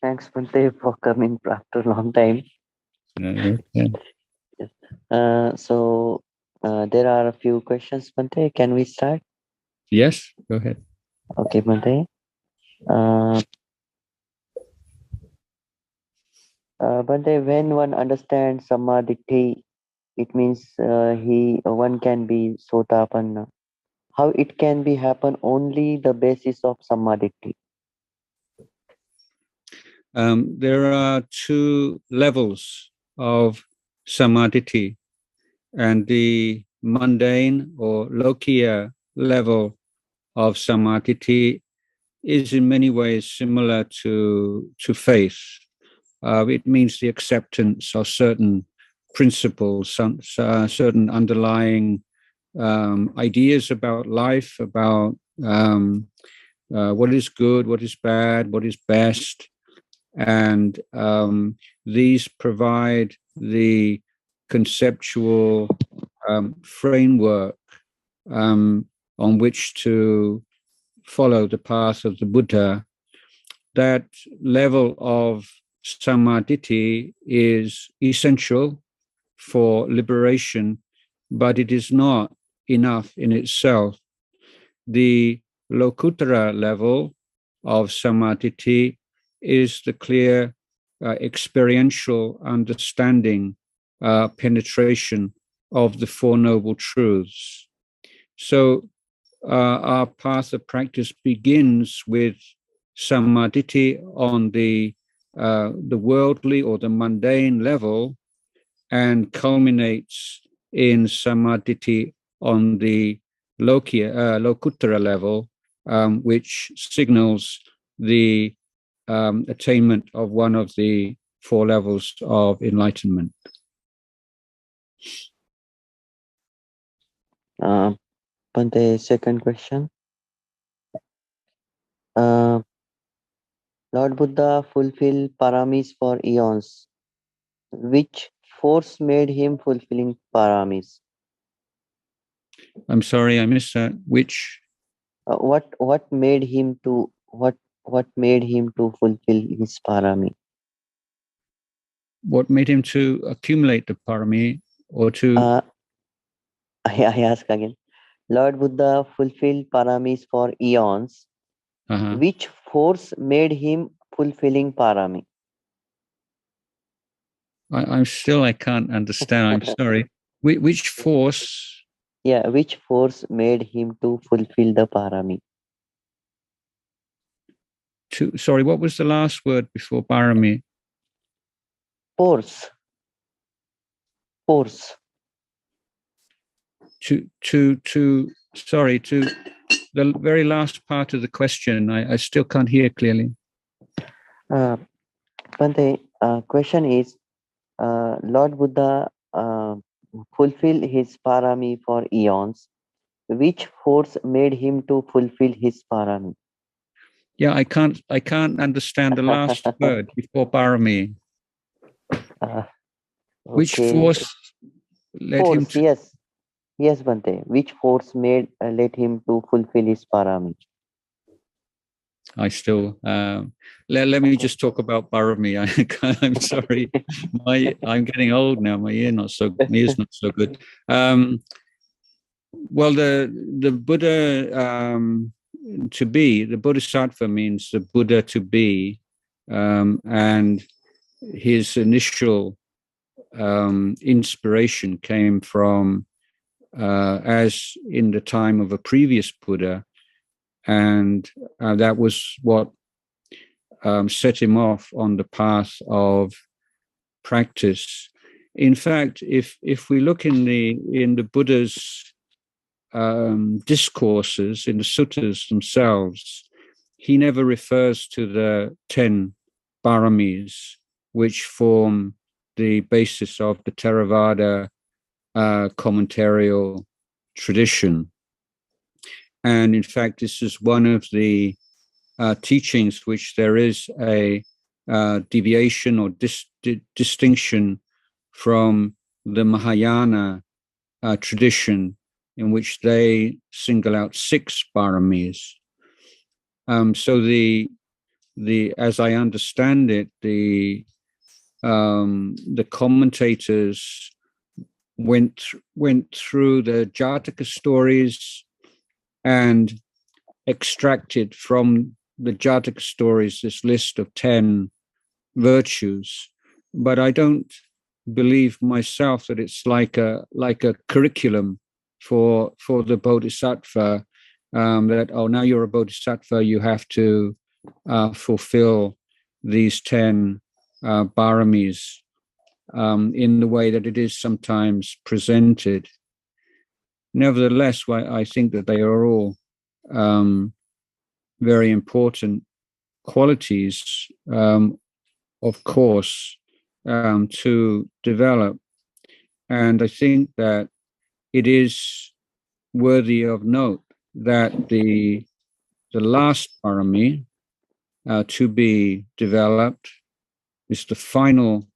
Thanks, Bante, for coming after a long time. Okay. Yes. There are a few questions, Bante. Can we start? Yes, go ahead. Okay, Bante. Bante, when one understands Sammāditthi, it means one can be Sotapanna. How it can be happen only the basis of Sammāditthi? There are two levels of Sammāditthi, and the mundane or lokiya level of Sammāditthi is in many ways similar to faith. It means the acceptance of certain principles, certain underlying ideas about life, about what is good, what is bad, what is best. And these provide the conceptual framework on which to follow the path of the Buddha. That level of Sammāditthi is essential for liberation, but it is not enough in itself. The Lokuttara level of Sammāditthi is the clear experiential understanding, penetration of the Four Noble Truths. So our path of practice begins with Sammāditthi on the worldly or the mundane level, and culminates in Sammāditthi on the Lokuttara level, which signals the attainment of one of the four levels of enlightenment. Bante, second question. Lord Buddha fulfilled Pāramis for eons. Which force made him fulfilling Pāramis? I'm sorry, I missed that. Which? What made him to fulfill his Pārami? What made him to accumulate the Pārami, or to? I ask again. Lord Buddha fulfilled Pāramis for eons. Which force made him fulfilling Pārami? I can't understand. I'm sorry. Which force? Yeah, which force made him to fulfill the Pārami? Sorry, what was the last word before Pārami? Force. To the very last part of the question, I still can't hear clearly. Bante, question is, Lord Buddha fulfilled his Pārami for eons. Which force made him to fulfill his Pārami? Yeah, I can't understand the last word before Pārami. Which force led him to? Yes, Bante. Which force led him to fulfill his Pārami? I still let me just talk about Pārami. I'm sorry, I'm getting old now. My ear's not so good. Well, the Buddha to be, the Bodhisattva means the Buddha to be, and his initial inspiration came from, as in the time of a previous Buddha, and that was what set him off on the path of practice. In fact, if we look in the Buddha's discourses, in the suttas themselves, he never refers to the 10 Pāramis, which form the basis of the Theravada commentarial tradition. And in fact, this is one of the teachings which there is a deviation or distinction from the Mahayana tradition, in which they single out 6 Pāramis. So the as I understand it, the commentators went through the Jataka stories and extracted from the Jataka stories this list of 10 virtues, but I don't believe myself that it's like a curriculum for the Bodhisattva, that now you're a Bodhisattva, you have to fulfill these 10 Pāramis in the way that it is sometimes presented. Nevertheless, I think that they are all very important qualities, of course, to develop. And I think that it is worthy of note that the last Pārami to be developed is the final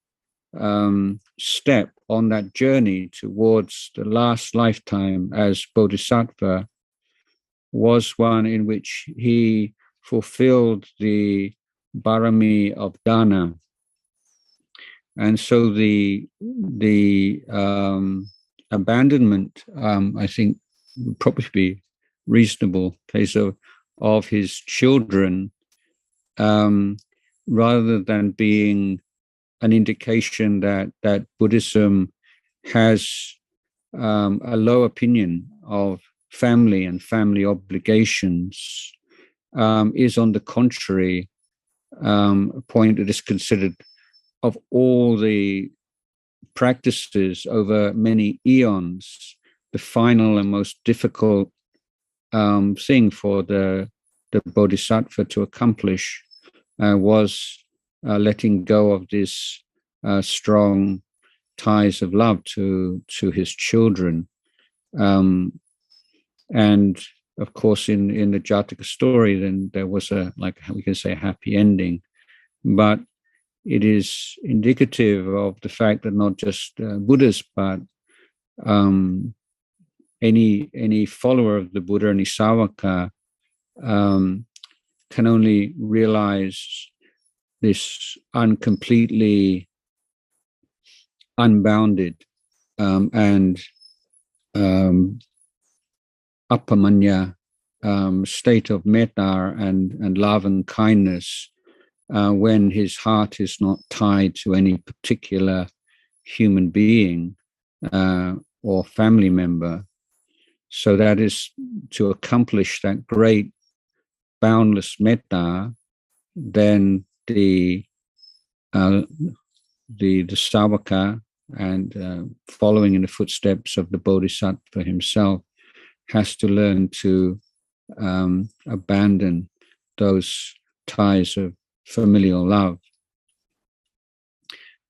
step on that journey towards the last lifetime as Bodhisattva, was one in which he fulfilled the Pārami of Dana. And so the abandonment, I think, would probably be reasonable case of his children, rather than being an indication that Buddhism has a low opinion of family and family obligations, is on the contrary a point that is considered, of all the practices over many eons, the final and most difficult thing for the Bodhisattva to accomplish was letting go of this strong ties of love to his children. And of course, in the Jataka story, then there was we can say, a happy ending. But it is indicative of the fact that not just Buddhists, but any follower of the Buddha, any Savaka, can only realize this uncompletely unbounded and appamanya state of metta and love and kindness, when his heart is not tied to any particular human being or family member. So that is to accomplish that great boundless metta. Then the Savaka, and following in the footsteps of the Bodhisattva himself, has to learn to abandon those ties of familial love.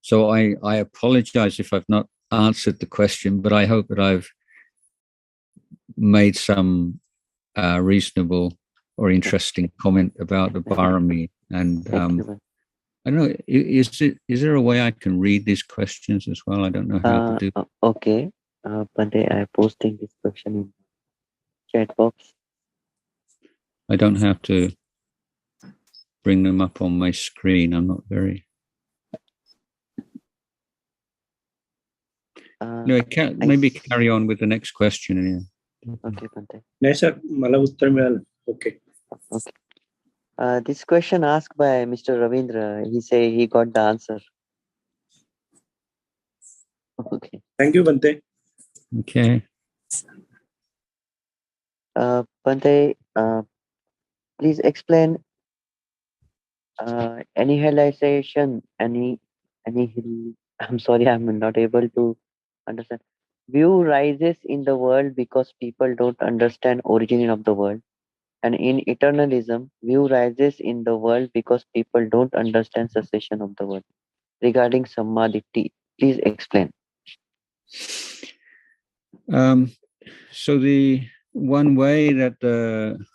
So I apologize if I've not answered the question, but I hope that I've made some reasonable or interesting comment about the Pārami. And I don't know, is there a way I can read these questions as well? I don't know how to do. Okay, Bhante, I'm posting this question in chat box. I don't have to bring them up on my screen. I'm not very. No, maybe carry on with the next question. Yeah. Okay, Bhante. No, sir. Okay. Okay. This question asked by Mr. Ravindra, he say he got the answer. Okay. Thank you, Bhante. Okay. Bhante, please explain annihilation. I'm sorry, I'm not able to understand. View rises in the world because people don't understand origin of the world. And in eternalism, view rises in the world because people don't understand cessation of the world. Regarding Sammāditthi, please explain. So the one way that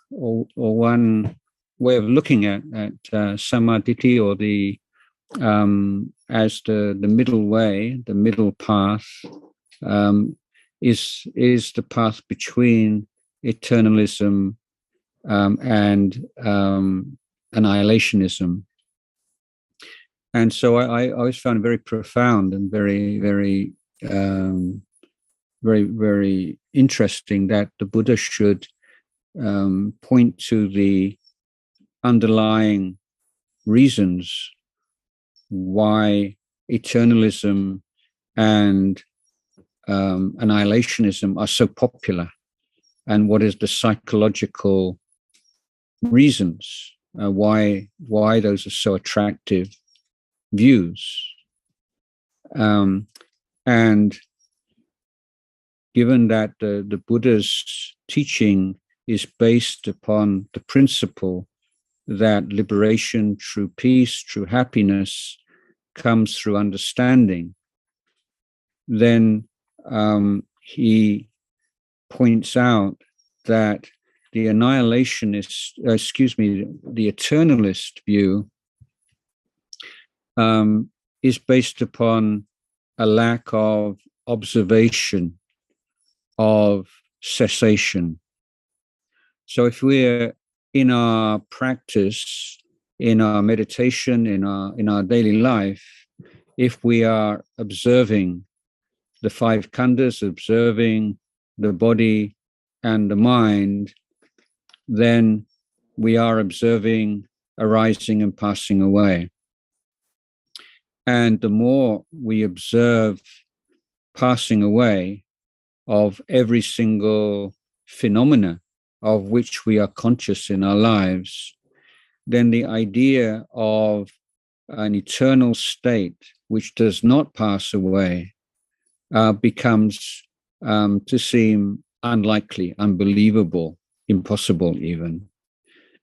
or one way of looking at Sammāditthi, or the as the middle way, the middle path, is the path between eternalism and annihilationism. And so I always found it very profound and very, very, very interesting that the Buddha should point to the underlying reasons why eternalism and annihilationism are so popular, and what is the psychological reasons why those are so attractive views. And given that the Buddha's teaching is based upon the principle that liberation, true peace, true happiness comes through understanding, then he points out that the annihilationist, the eternalist view is based upon a lack of observation of cessation. So if we're in our practice, in our meditation, in our daily life, if we are observing the five khandhas, observing the body and the mind, then we are observing arising and passing away. And the more we observe passing away of every single phenomena of which we are conscious in our lives, then the idea of an eternal state which does not pass away becomes to seem unlikely, unbelievable, impossible even.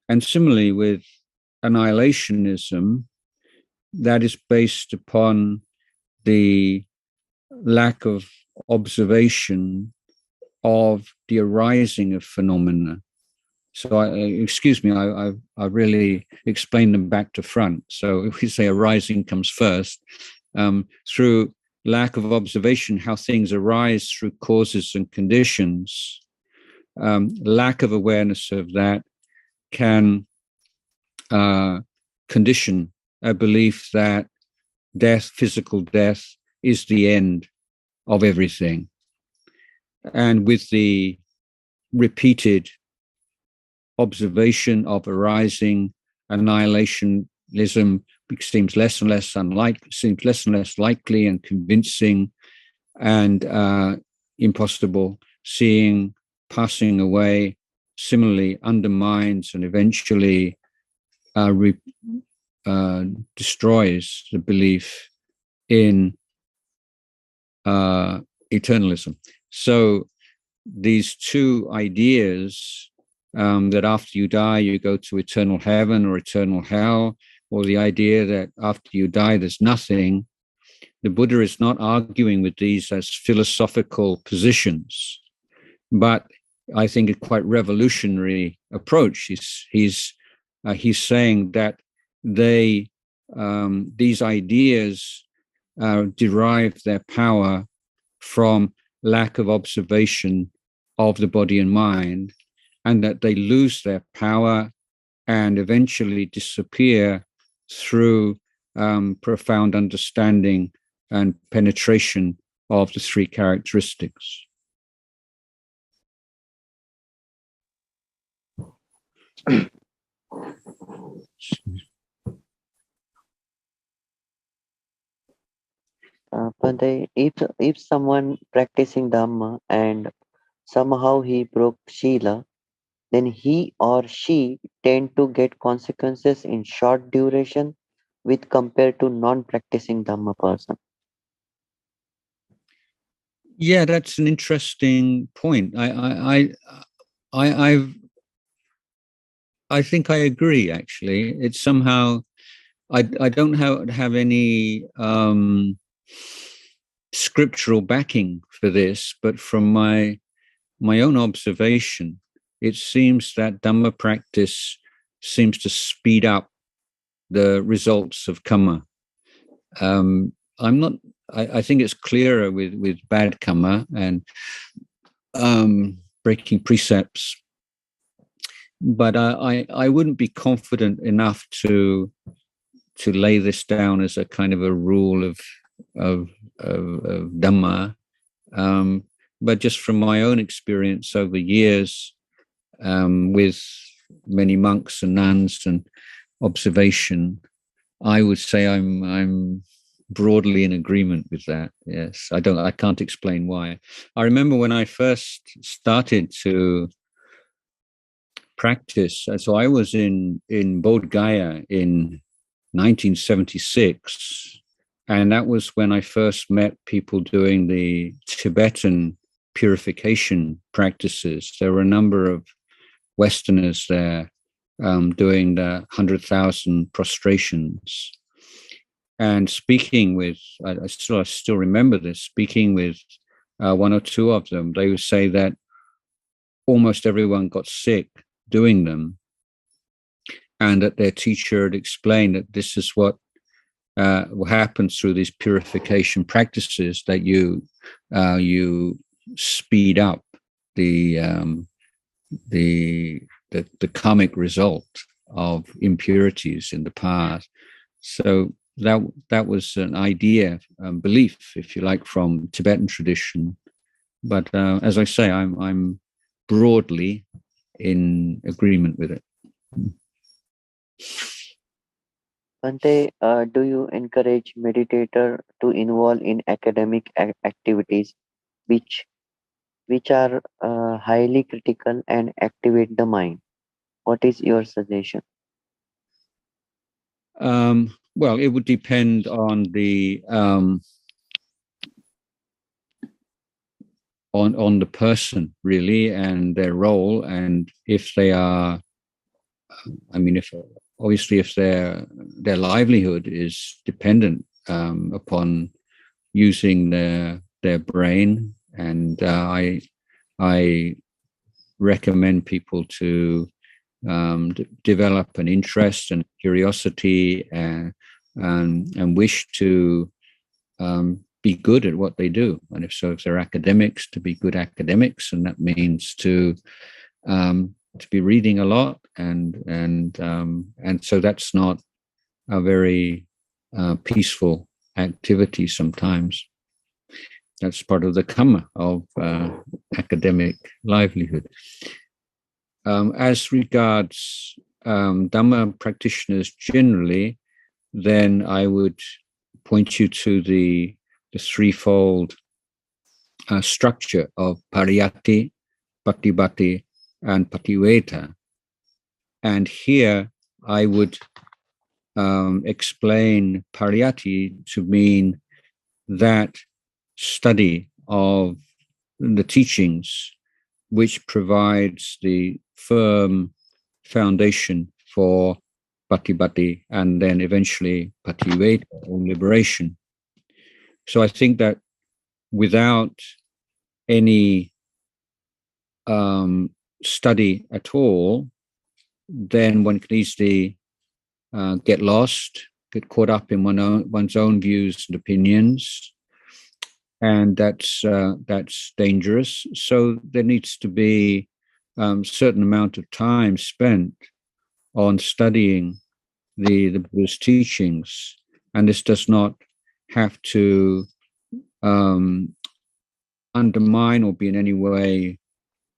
And similarly with annihilationism, that is based upon the lack of observation of the arising of phenomena. So, I really explained them back to front. So if we say arising comes first, through lack of observation, how things arise through causes and conditions, lack of awareness of that can condition a belief that death, physical death, is the end of everything. And with the repeated observation of arising, annihilationism seems less and less likely and convincing and impossible. Seeing passing away similarly undermines and eventually destroys the belief in eternalism. So these two ideas, that after you die, you go to eternal heaven or eternal hell, or the idea that after you die, there's nothing, the Buddha is not arguing with these as philosophical positions, but I think a quite revolutionary approach. He's saying that these ideas derive their power from lack of observation of the body and mind, and that they lose their power and eventually disappear through profound understanding and penetration of the three characteristics. Bhante, if someone practicing Dhamma and somehow he broke Shila, then he or she tend to get consequences in short duration with compared to non-practicing Dhamma person. Yeah, that's an interesting point. I think I agree. Actually, it's somehow I don't have any scriptural backing for this, but from my own observation, it seems that Dhamma practice seems to speed up the results of Kamma. I think it's clearer with bad Kamma and breaking precepts. but I wouldn't be confident enough to lay this down as a kind of a rule of Dhamma. But just from my own experience over years, with many monks and nuns and observation, I would say I'm broadly in agreement with that. Yes, I can't explain why. I remember when I first started to practice, so I was in Bodh Gaya in 1976, and that was when I first met people doing the Tibetan purification practices. There were a number of Westerners there doing the 100,000 prostrations, and speaking with, I still remember this, speaking with one or two of them. They would say that almost everyone got sick doing them, and that their teacher had explained that this is what happens through these purification practices, that you speed up the karmic result of impurities in the past. So that was an idea, belief, if you like, from Tibetan tradition. But as I say, I'm broadly in agreement with it. Bhante, do you encourage meditator to involve in academic activities which are highly critical and activate the mind? What is your suggestion? Well, it would depend on the on the person, really, and their role, and if they are, if their livelihood is dependent upon using their brain, and I recommend people to develop an interest and curiosity and wish to be good at what they do. And if they're academics, to be good academics, and that means to be reading a lot, and so that's not a very peaceful activity sometimes. That's part of the Kamma of academic livelihood. As regards Dhamma practitioners generally, then I would point you to the threefold structure of pariyatti, patibatti, and pativeta. And here I would explain pariyatti to mean that study of the teachings which provides the firm foundation for patibatti and then eventually pativeta, or liberation. So I think that without any study at all, then one can easily get lost, get caught up in one's own views and opinions, and that's dangerous. So there needs to be certain amount of time spent on studying the Buddhist teachings, and this does not have to undermine or be in any way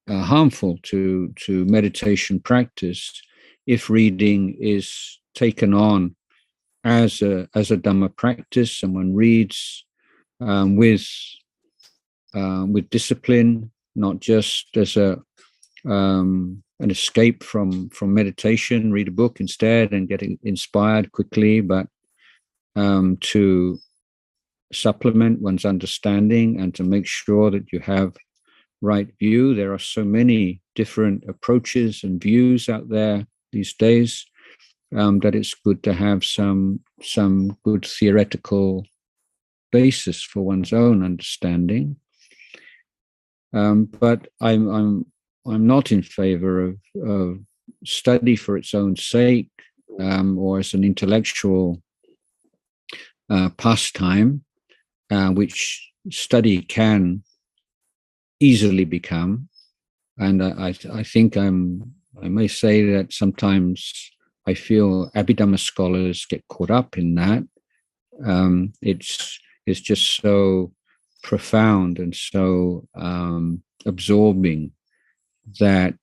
harmful to meditation practice if reading is taken on as a Dhamma practice, and one reads with discipline, not just as an escape from meditation. Read a book instead and get inspired quickly, but to supplement one's understanding and to make sure that you have right view. There are so many different approaches and views out there these days that it's good to have some good theoretical basis for one's own understanding. But I'm not in favor of study for its own sake or as an intellectual pastime, which study can easily become. And I think I'm I may say that sometimes I feel Abhidhamma scholars get caught up in that. It's just so profound and so absorbing that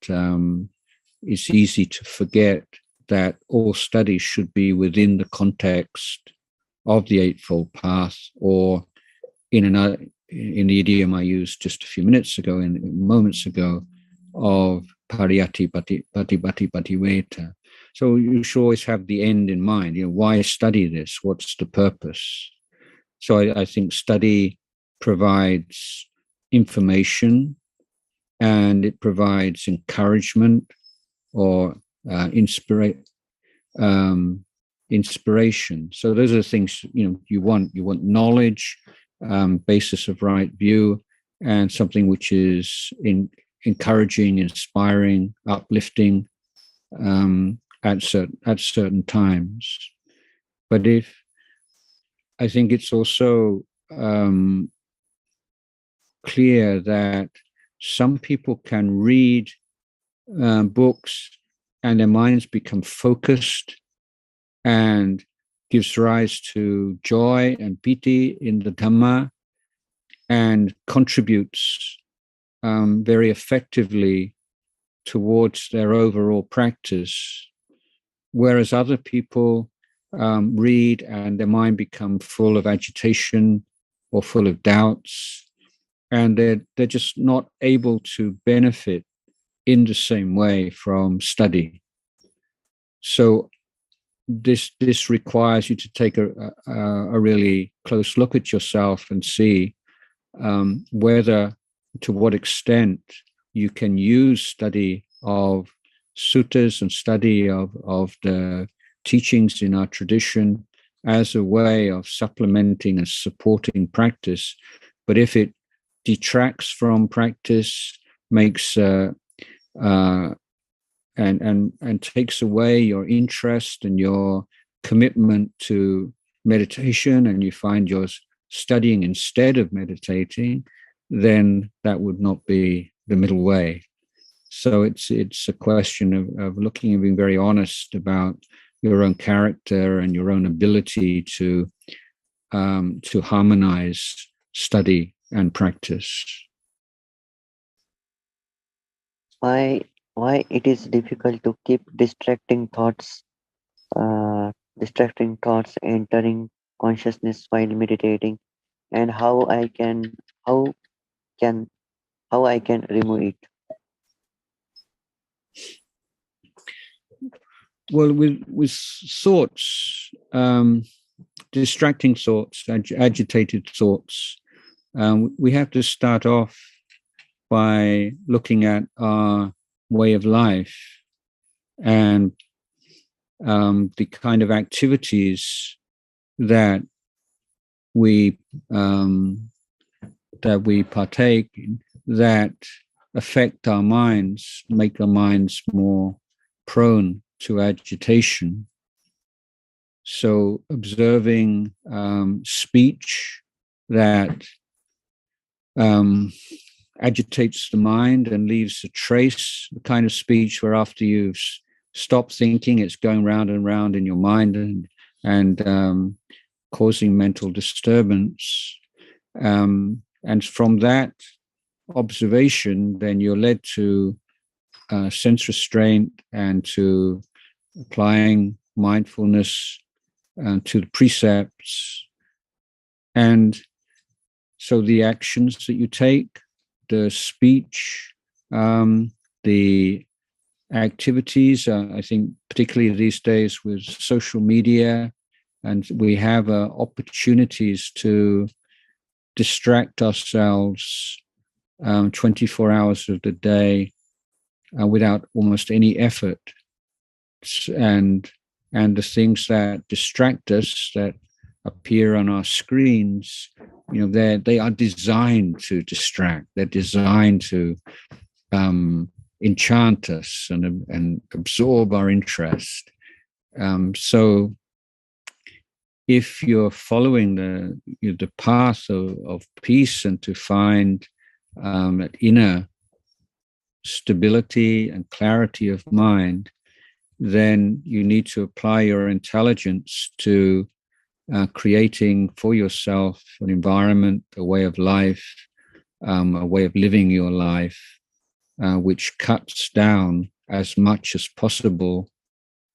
it's easy to forget that all studies should be within the context of the Eightfold Path, or in the idiom I used just a few moments ago, of pariyati pativeta. So you should always have the end in mind. Why study this? What's the purpose? So I think study provides information, and it provides encouragement or inspiration. So those are the things you want. You want knowledge, basis of right view, and something which is encouraging, inspiring, uplifting at certain times. But I think it's also clear that some people can read books and their minds become focused and gives rise to joy and piti in the Dhamma and contributes very effectively towards their overall practice. Whereas other people read and their mind become full of agitation or full of doubts, and they're just not able to benefit in the same way from study. So this requires you to take a really close look at yourself and see whether, to what extent, you can use study of suttas and study of the teachings in our tradition as a way of supplementing and supporting practice. But if it detracts from practice, makes and takes away your interest and your commitment to meditation, and you find you're studying instead of meditating, then that would not be the middle way. So it's a question of looking and being very honest about your own character and your own ability to harmonize study and practice. Why it is difficult to keep distracting thoughts entering consciousness while meditating, and how I can remove it? Well, with thoughts, distracting thoughts, agitated thoughts, we have to start off by looking at our way of life and the kind of activities that we partake in that affect our minds, make our minds more prone to agitation. So observing speech that agitates the mind and leaves a trace, the kind of speech where after you've stopped thinking, it's going round and round in your mind and causing mental disturbance. And from that observation, then you're led to sense restraint and to applying mindfulness to the precepts. And so the actions that you take, the speech, the activities, I think particularly these days with social media, and we have opportunities to distract ourselves 24 hours of the day without almost any effort. And the things that distract us, that appear on our screens, they are designed to distract. They're designed to enchant us and absorb our interest. So if you're following the path of peace and to find that inner stability and clarity of mind, then you need to apply your intelligence to creating for yourself an environment, a way of life, a way of living your life, which cuts down as much as possible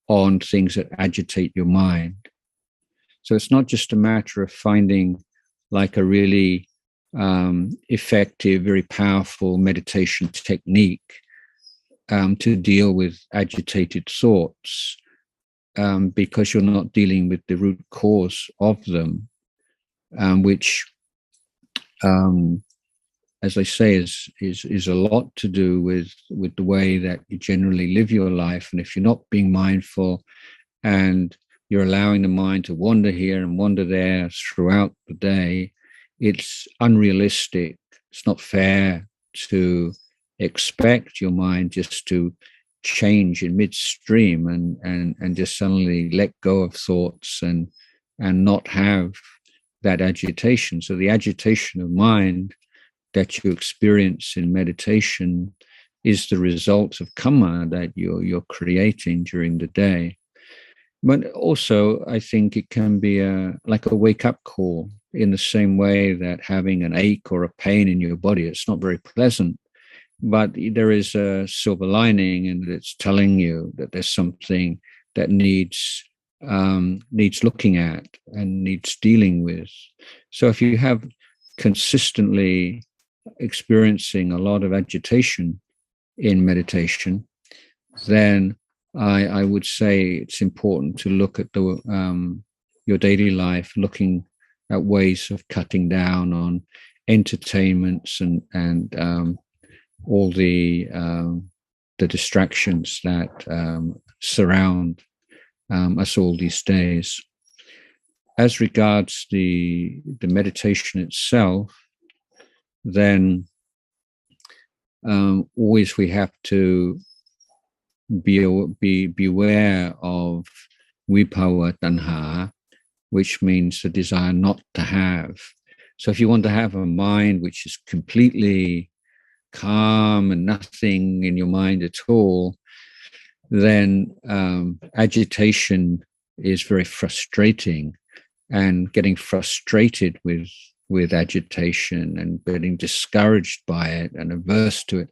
on things that agitate your mind. So it's not just a matter of finding like a really effective, very powerful meditation technique to deal with agitated thoughts, because you're not dealing with the root cause of them, which, as I say, is a lot to do with the way that you generally live your life. And if you're not being mindful and you're allowing the mind to wander here and wander there throughout the day, it's unrealistic. It's not fair to expect your mind just to change in midstream and just suddenly let go of thoughts and not have that agitation. So the agitation of mind that you experience in meditation is the result of Kamma that you're creating during the day. But also, I think it can be like a wake-up call, in the same way that having an ache or a pain in your body, it's not very pleasant, but there is a silver lining, and it's telling you that there's something that needs looking at and needs dealing with. So if you have consistently experiencing a lot of agitation in meditation, then I would say it's important to look at your daily life, looking at ways of cutting down on entertainments and all the distractions that surround us all these days. As regards the meditation itself, then always we have to be aware of vibhava tanha, which means the desire not to have. So if you want to have a mind which is completely calm and nothing in your mind at all, then agitation is very frustrating, and getting frustrated with agitation and getting discouraged by it and averse to it,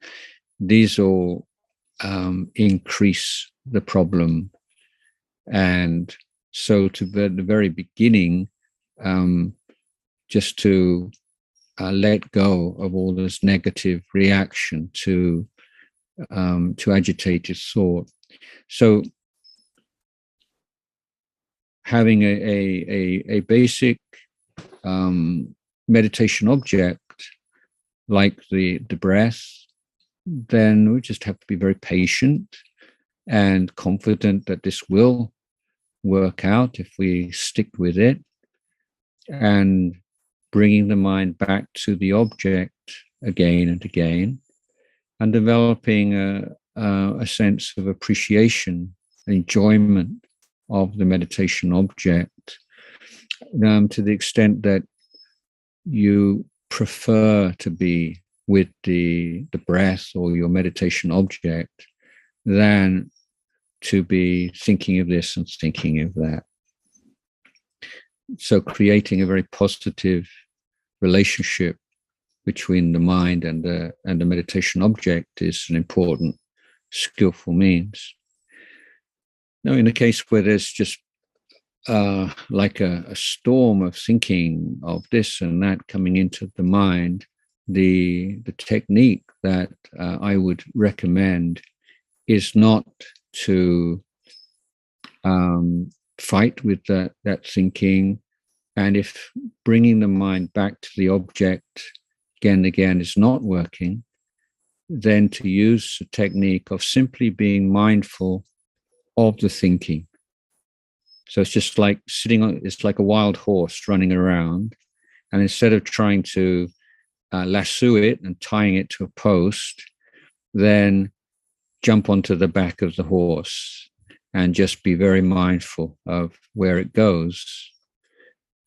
these all increase the problem. And so to the very beginning, just to let go of all this negative reaction to agitated thought. So having a basic meditation object like the breath, then we just have to be very patient and confident that this will work out if we stick with it, and bringing the mind back to the object again and again, and developing a sense of appreciation, enjoyment of the meditation object, to the extent that you prefer to be with the breath or your meditation object than to be thinking of this and thinking of that. So creating a very positive relationship between the mind and the meditation object is an important, skillful means. Now, in a case where there's just like a storm of thinking of this and that coming into the mind, the technique that I would recommend is not to fight with that thinking. And if bringing the mind back to the object again and again is not working, then to use the technique of simply being mindful of the thinking. So it's just like it's like a wild horse running around, and instead of trying to lasso it and tying it to a post, then jump onto the back of the horse and just be very mindful of where it goes.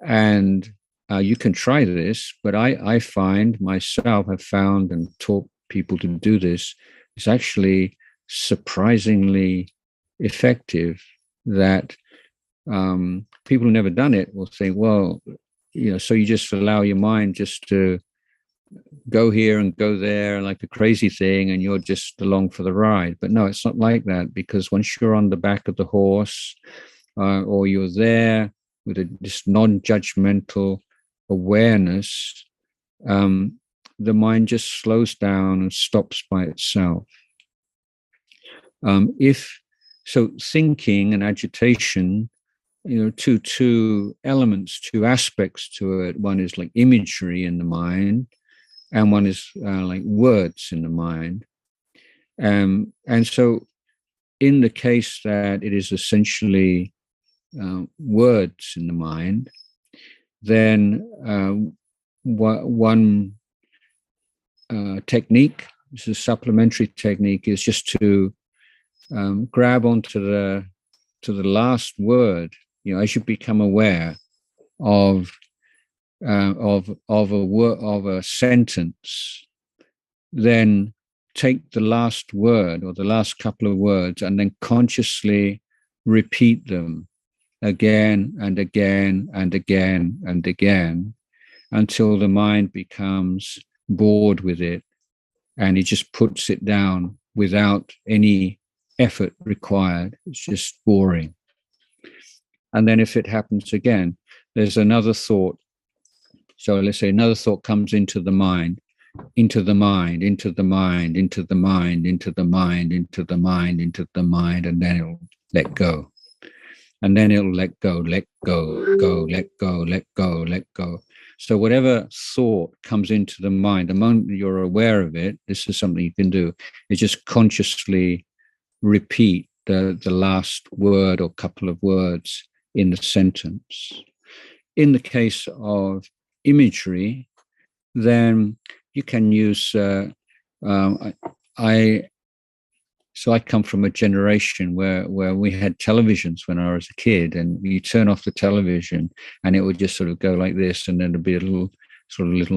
And you can try this, but I find myself have found and taught people to do this, is actually surprisingly effective. That people who've never done it will think, well, so you just allow your mind just to go here and go there like a crazy thing, and you're just along for the ride. But no, it's not like that, because once you're on the back of the horse, or you're there with this non-judgmental awareness, the mind just slows down and stops by itself. So thinking and agitation, two elements, two aspects to it. One is like imagery in the mind, and one is like words in the mind. And so in the case that it is essentially words in the mind, then one technique, this is a supplementary technique, is just to grab onto the last word. As you become aware of a sentence, then take the last word or the last couple of words and then consciously repeat them again and again and again and again until the mind becomes bored with it, and it just puts it down without any effort required. It's just boring. And then if it happens again, there's another thought. So let's say another thought comes into the mind, into the mind, into the mind, into the mind, into the mind, into the mind, into the mind, and then it'll let go. And then it'll let go, let go, go, let go, let go, let go. So whatever thought comes into the mind, the moment you're aware of it, this is something you can do, is just consciously repeat the last word or couple of words in the sentence. In the case of imagery, then you can use, so I come from a generation where we had televisions when I was a kid, and you turn off the television and it would just sort of go like this, and then there'd be a little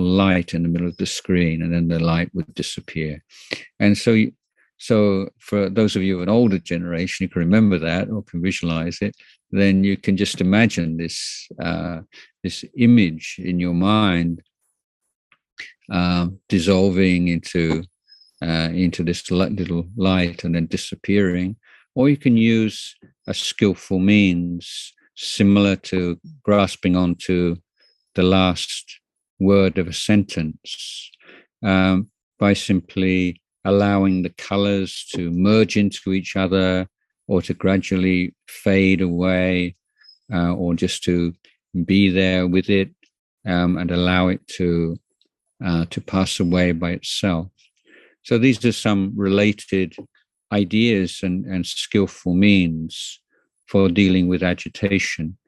light in the middle of the screen, and then the light would disappear. And so for those of you of an older generation, you can remember that or can visualize it, then you can just imagine this image in your mind dissolving into this little light and then disappearing. Or you can use a skillful means similar to grasping onto the last word of a sentence by simply allowing the colors to merge into each other, or to gradually fade away, or just to be there with it and allow it to pass away by itself. So these are some related ideas and skillful means for dealing with agitation.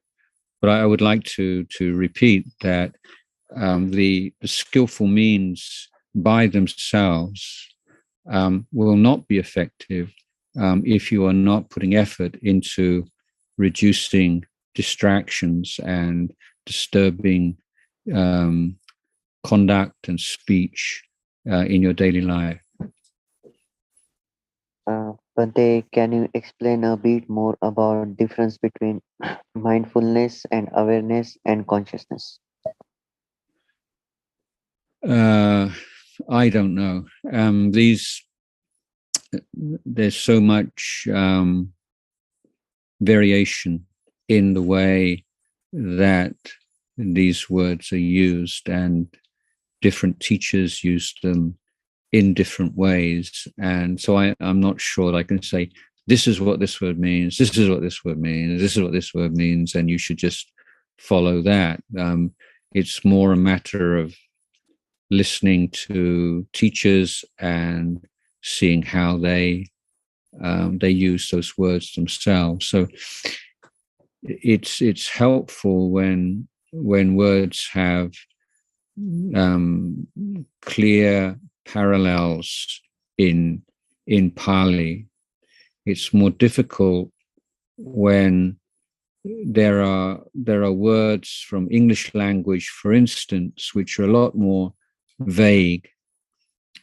But I would like to repeat that the skillful means by themselves will not be effective if you are not putting effort into reducing distractions and disturbing conduct and speech in your daily life. Bhante, can you explain a bit more about difference between mindfulness and awareness and consciousness? I don't know. There's so much variation in the way that these words are used, and different teachers use them in different ways. And so I'm not sure that I can say, this is what this word means, this is what this word means, this is what this word means, and you should just follow that. It's more a matter of listening to teachers and seeing how they use those words themselves. So it's helpful when words have clear parallels in Pali. It's more difficult when there are words from English language, for instance, which are a lot more vague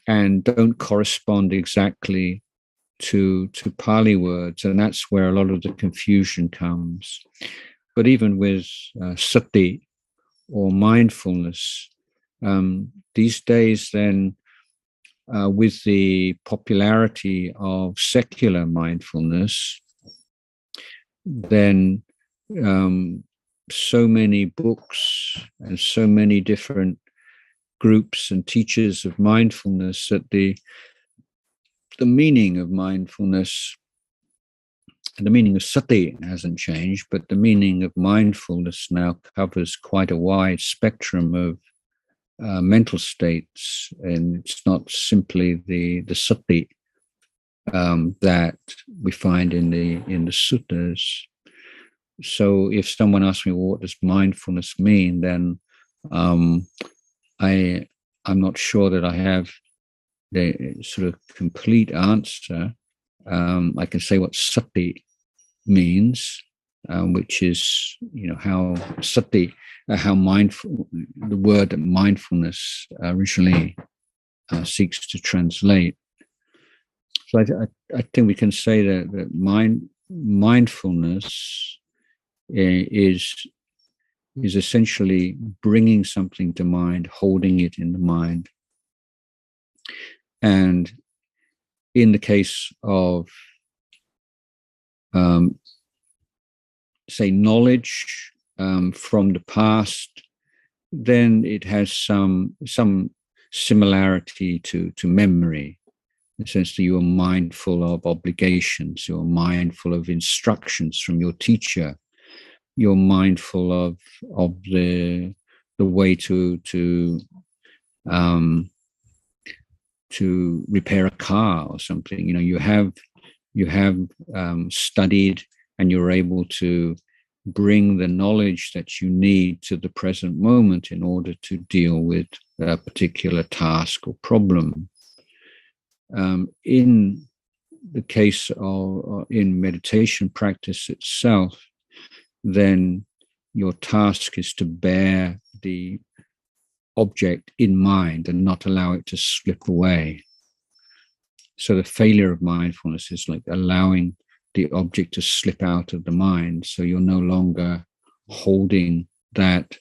and don't correspond exactly to Pali words, and that's where a lot of the confusion comes. But even with sati or mindfulness, these days then, with the popularity of secular mindfulness, then so many books and so many different groups and teachers of mindfulness that the meaning of mindfulness, the meaning of sati hasn't changed, but the meaning of mindfulness now covers quite a wide spectrum of mental states, and it's not simply the sati that we find in the suttas. So if someone asks me, well, what does mindfulness mean, then I'm not sure that I have the sort of complete answer. I can say what sati means, which is, how sati, how mindful, the word mindfulness originally seeks to translate. So I think we can say that mindfulness is essentially bringing something to mind, holding it in the mind. And in the case of, say, knowledge from the past, then it has some similarity to memory, in the sense that you are mindful of obligations, you're mindful of instructions from your teacher, you're mindful of the way to repair a car or something. You have studied, and you're able to bring the knowledge that you need to the present moment in order to deal with a particular task or problem. In the case of in meditation practice itself, then your task is to bear the object in mind and not allow it to slip away. So the failure of mindfulness is like allowing the object to slip out of the mind. So you're no longer holding that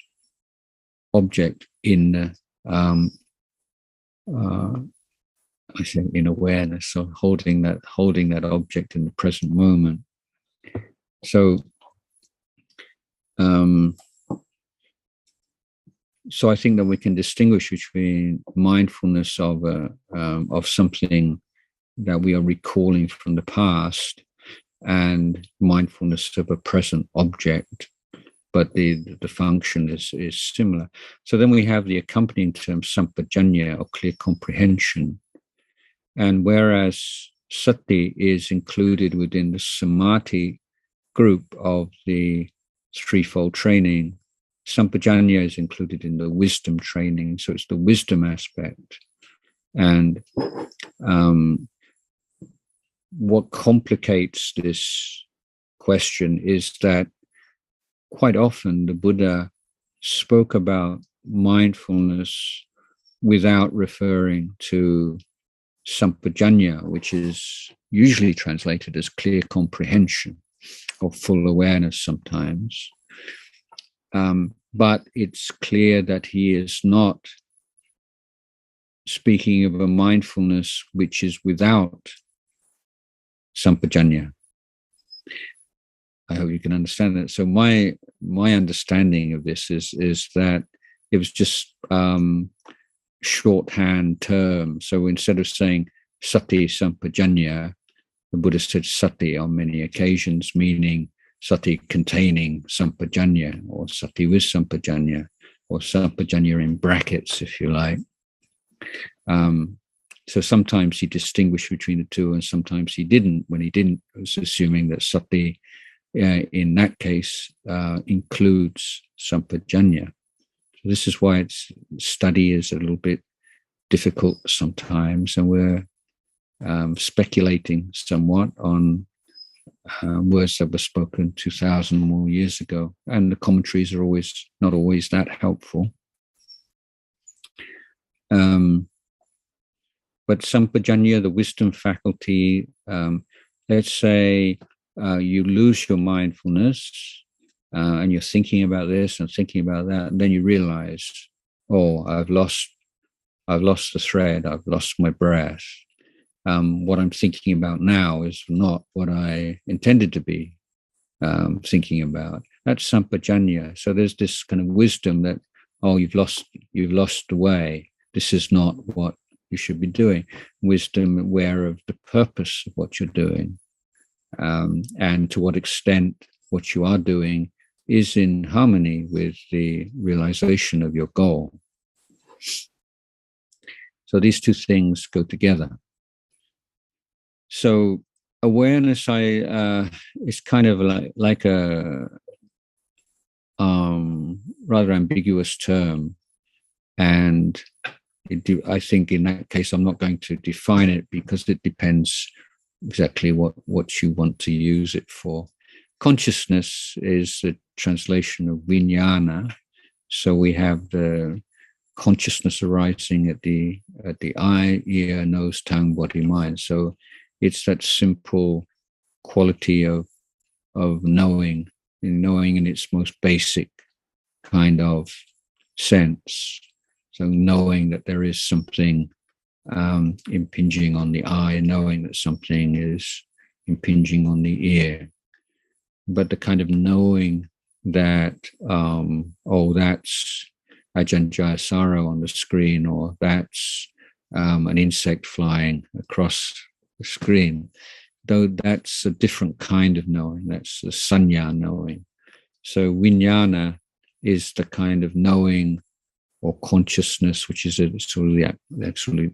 object in I say in awareness, so holding that object in the present moment. So I think that we can distinguish between mindfulness of something that we are recalling from the past and mindfulness of a present object, but the function is similar. So then we have the accompanying term sampajanya, or clear comprehension. And whereas sati is included within the samadhi group of the threefold training, sampajanya is included in the wisdom training. So it's the wisdom aspect. And what complicates this question is that quite often the Buddha spoke about mindfulness without referring to sampajanya, which is usually translated as clear comprehension or full awareness sometimes. But it's clear that he is not speaking of a mindfulness which is without sampajanya. I hope you can understand that. So my understanding of this is that it was just shorthand term. So instead of saying sati sampajanya, the Buddha said sati on many occasions, meaning sati containing sampajanya, or sati with sampajanya, or sampajanya in brackets, if you like. So sometimes he distinguished between the two, and sometimes he didn't. When he didn't, it was assuming that sati in that case includes sampajanya. So this is why study is a little bit difficult sometimes, and we're speculating somewhat on words that were spoken 2,000 more years ago, and the commentaries are not always that helpful. But sampajanya, the wisdom faculty, let's say you lose your mindfulness and you're thinking about this and thinking about that, and then you realize, oh, I've lost the thread, I've lost my breath. What I'm thinking about now is not what I intended to be thinking about. That's sampajanya. So there's this kind of wisdom that, oh, you've lost the way. This is not what you should be doing. Wisdom aware of the purpose of what you're doing, and to what extent what you are doing is in harmony with the realization of your goal. So these two things go together. So awareness, is kind of like a rather ambiguous term, and I think in that case I'm not going to define it because it depends exactly what you want to use it for. Consciousness is a translation of vijnana, so we have the consciousness arising at the eye, ear, nose, tongue, body, mind. So it's that simple quality of knowing in its most basic kind of sense. So knowing that there is something impinging on the eye, knowing that something is impinging on the ear, but the kind of knowing that, that's Ajahn Jayasaro on the screen, or that's an insect flying across the screen, though that's a different kind of knowing. That's the sanya knowing. So vijnana is the kind of knowing or consciousness, which is a sort of the actually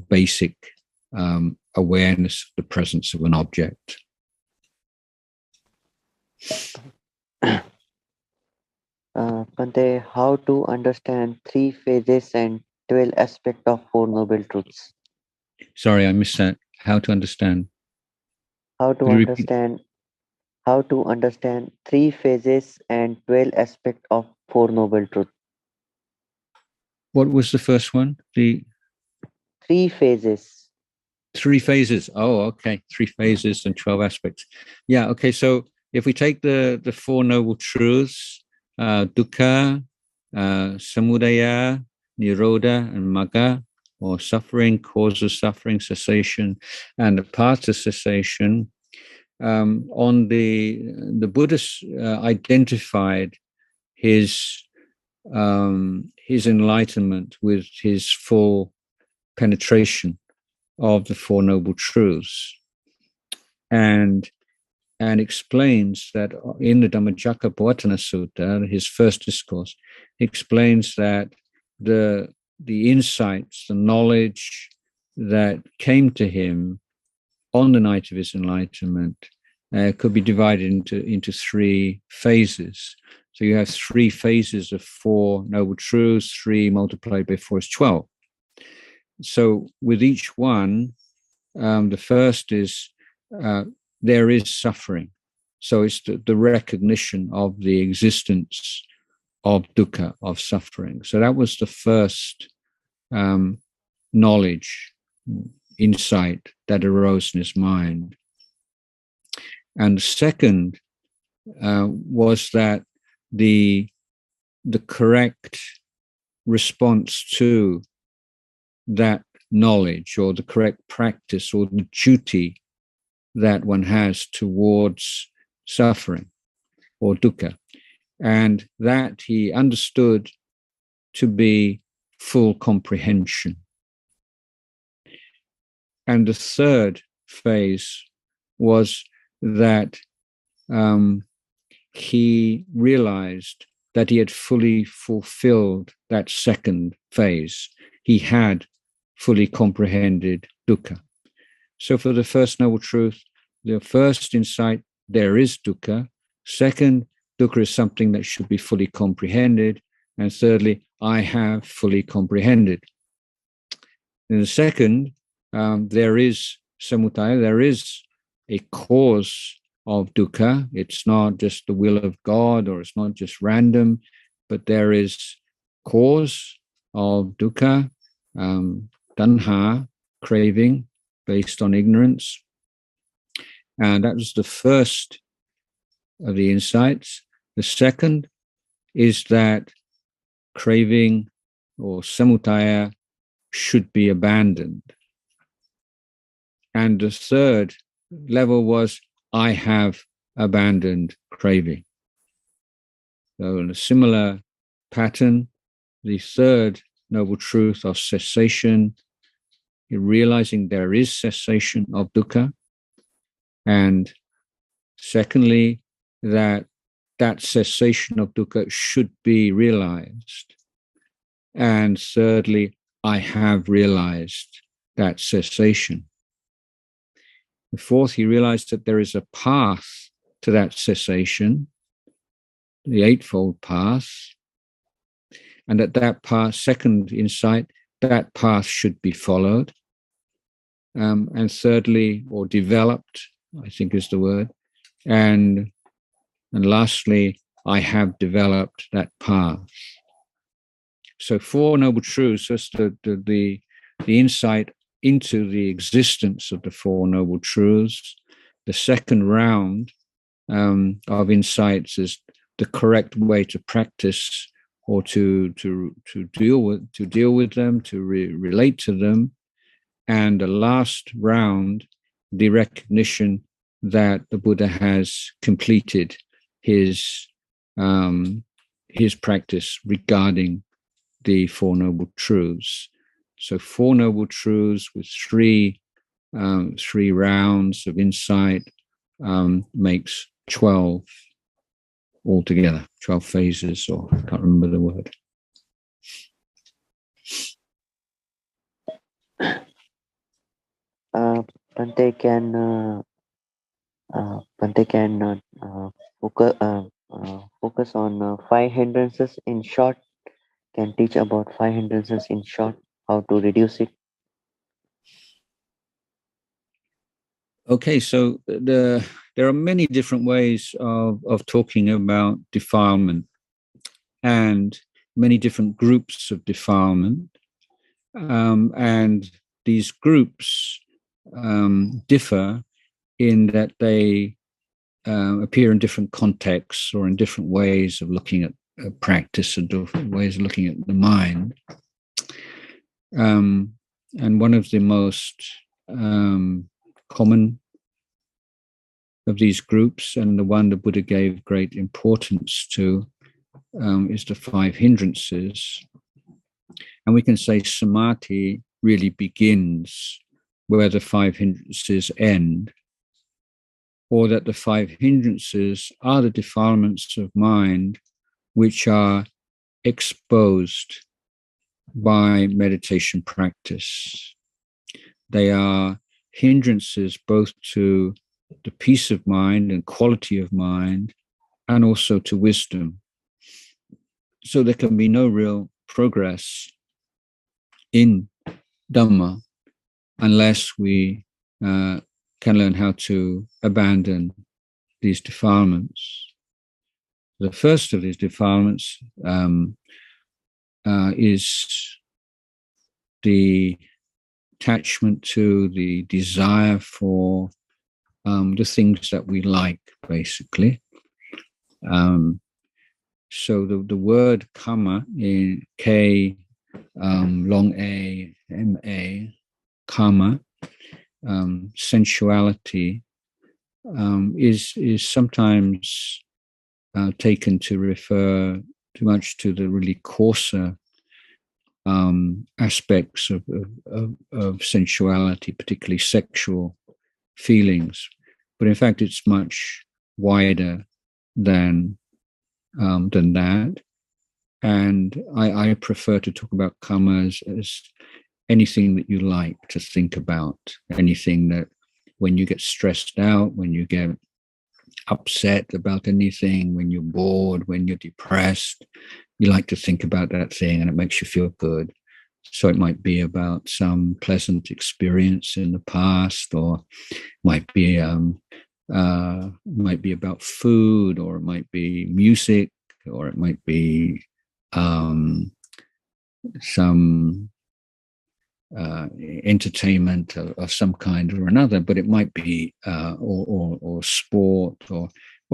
basic awareness of the presence of an object. Bhante, how to understand 3 phases and 12 aspects of Four Noble Truths? Sorry, I missed that. How to understand? How to understand 3 phases and 12 aspects of Four Noble Truths? What was the first one? The 3 phases. 3 phases. Oh, okay. 3 phases and 12 aspects. Yeah, okay. So if we take the Four Noble Truths, dukkha, samudaya, nirodha, and magga, or suffering, cause of suffering, cessation, and the path to cessation, on the Buddhist identified his enlightenment with his full penetration of the Four Noble Truths, and explains that in the Dhammacakkappavattana Sutta, his first discourse, explains that the insights, the knowledge that came to him on the night of his enlightenment could be divided into 3 phases. So you have 3 phases of Four Noble Truths. 3 multiplied by 4 is 12. So with each one, the first is there is suffering. So it's the recognition of the existence of dukkha, of suffering. So that was the first knowledge, insight that arose in his mind. And the second was that the correct response to that knowledge, or the correct practice, or the duty that one has towards suffering or dukkha, and that he understood to be full comprehension. And the third phase was that he realized that he had fully fulfilled that second phase. He had fully comprehended dukkha. So for the First Noble Truth, the first insight, there is dukkha. Second, dukkha is something that should be fully comprehended. And thirdly, I have fully comprehended. In the second, there is samudaya, there is a cause of dukkha. It's not just the will of God, or it's not just random, but there is cause of dukkha, tanha, craving based on ignorance. And that was the first of the insights. The second is that craving or samudaya should be abandoned. And the third level was, I have abandoned craving. So in a similar pattern, the third noble truth of cessation, realizing there is cessation of dukkha. And secondly, that cessation of dukkha should be realized. And thirdly, I have realized that cessation. The fourth, he realized that there is a path to that cessation, the Eightfold Path, and that path, second insight, that path should be followed. And thirdly, or developed, I think is the word, and lastly, I have developed that path. So four noble truths, just the insight into the existence of the Four Noble Truths. The second round of insights is the correct way to practice or to deal with them, to relate to them. And the last round, the recognition that the Buddha has completed his practice regarding the Four Noble Truths. So Four Noble Truths with three rounds of insight makes 12 altogether, 12 phases, or I can't remember the word. Bhante can focus on five hindrances in short. Can teach about five hindrances in short, how to reduce it. Okay, so there are many different ways of talking about defilement, and many different groups of defilement, and these groups differ in that they appear in different contexts or in different ways of looking at practice and different ways of looking at the mind. And one of the most common of these groups, and the one the Buddha gave great importance to, is the five hindrances. And we can say samadhi really begins where the five hindrances end, or that the five hindrances are the defilements of mind which are exposed by meditation practice. They are hindrances both to the peace of mind and quality of mind, and also to wisdom. So there can be no real progress in Dhamma unless we can learn how to abandon these defilements. The first of these defilements is the attachment to the desire for the things that we like, basically. So the word Kamma, in K, long A, M-A, Kamma, sensuality, is sometimes taken to refer too much to the really coarser aspects of sensuality, particularly sexual feelings. But in fact, it's much wider than that. And I prefer to talk about Kamma as anything that you like to think about, anything that when you get stressed out, when you get upset about anything, when you're bored, when you're depressed, you like to think about that thing and it makes you feel good. So it might be about some pleasant experience in the past, or might be about food, or it might be music, or it might be some entertainment of some kind or another, but it might be or sport, or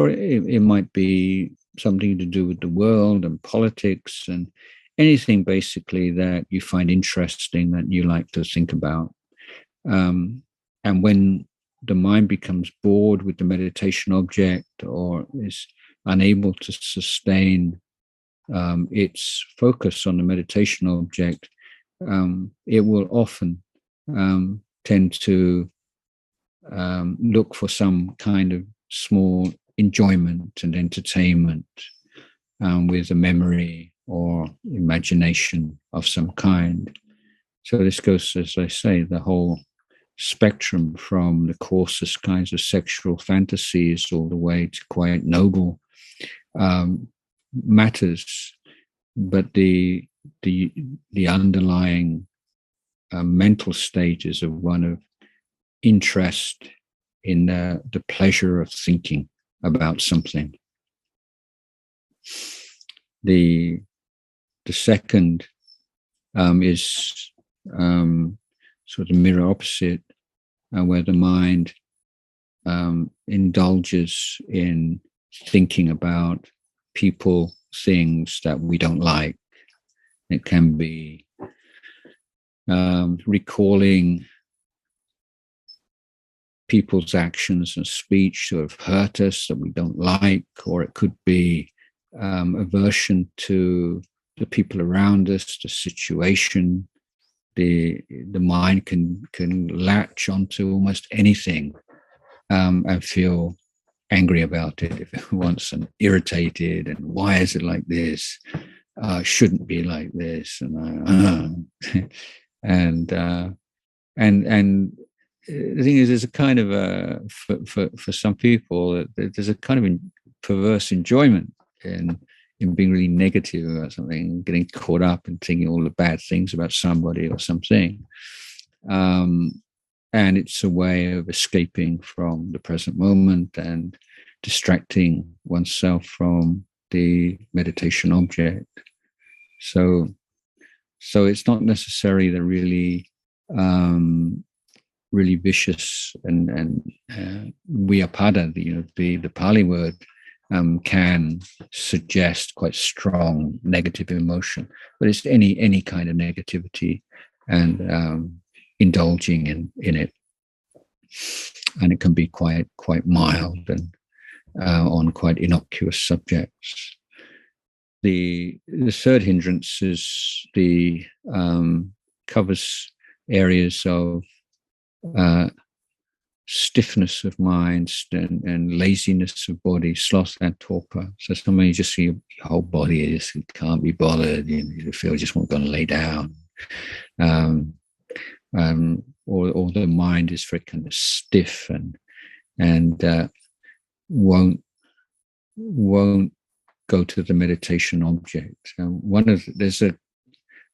it might be something to do with the world and politics and anything basically that you find interesting that you like to think about. And when the mind becomes bored with the meditation object or is unable to sustain its focus on the meditation object, it will often tend to look for some kind of small enjoyment and entertainment with a memory or imagination of some kind. So this goes, as I say, the whole spectrum from the coarsest kinds of sexual fantasies all the way to quite noble matters, but the underlying mental stages of one of interest in the pleasure of thinking about something. The second is sort of mirror opposite, where the mind indulges in thinking about people, things that we don't like. It can be recalling people's actions and speech that have hurt us that we don't like, or it could be aversion to the people around us, the situation. The mind can latch onto almost anything and feel angry about it if it wants, and irritated, and why is it like this? Shouldn't be like this, and the thing is, there's a kind of for some people, there's a kind of perverse enjoyment in being really negative about something, getting caught up and thinking all the bad things about somebody or something. And it's a way of escaping from the present moment and distracting oneself from the meditation object. So it's not necessarily the really vicious and vyapada, the Pali word, can suggest quite strong negative emotion, but it's any kind of negativity and indulging in it, and it can be quite mild and on quite innocuous subjects. The third hindrance is covers areas of stiffness of mind and laziness of body, sloth and torpor. So somebody just see your whole body is, it can't be bothered, you feel you just want to go and lay down. Or the mind is very kind of stiff and won't go to the meditation object.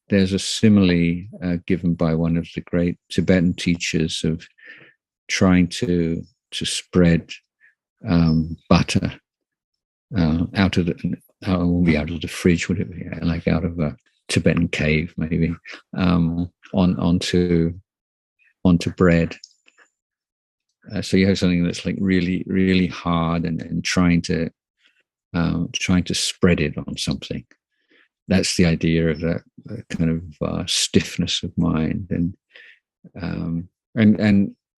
There's a simile given by one of the great Tibetan teachers of trying to spread butter out of the fridge, would it be like out of a Tibetan cave maybe, onto bread. So you have something that's like really, really hard and trying to spread it on something. That's the idea of that kind of stiffness of mind,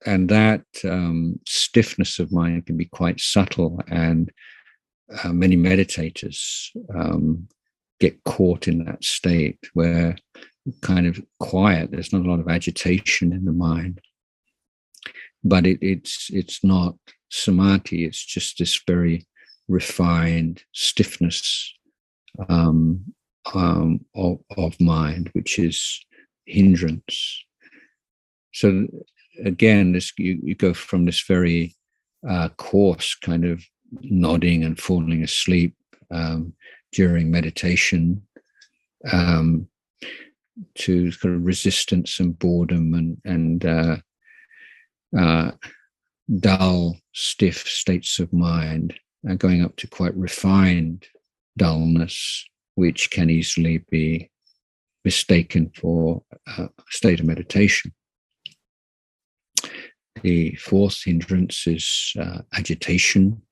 and that stiffness of mind can be quite subtle, and many meditators get caught in that state where kind of quiet, there's not a lot of agitation in the mind, but it's not samadhi, it's just this very refined stiffness of mind, which is hindrance. So again, you go from this very coarse kind of nodding and falling asleep during meditation to kind of resistance and boredom and dull, stiff states of mind, going up to quite refined dullness, which can easily be mistaken for a state of meditation. The fourth hindrance is agitation,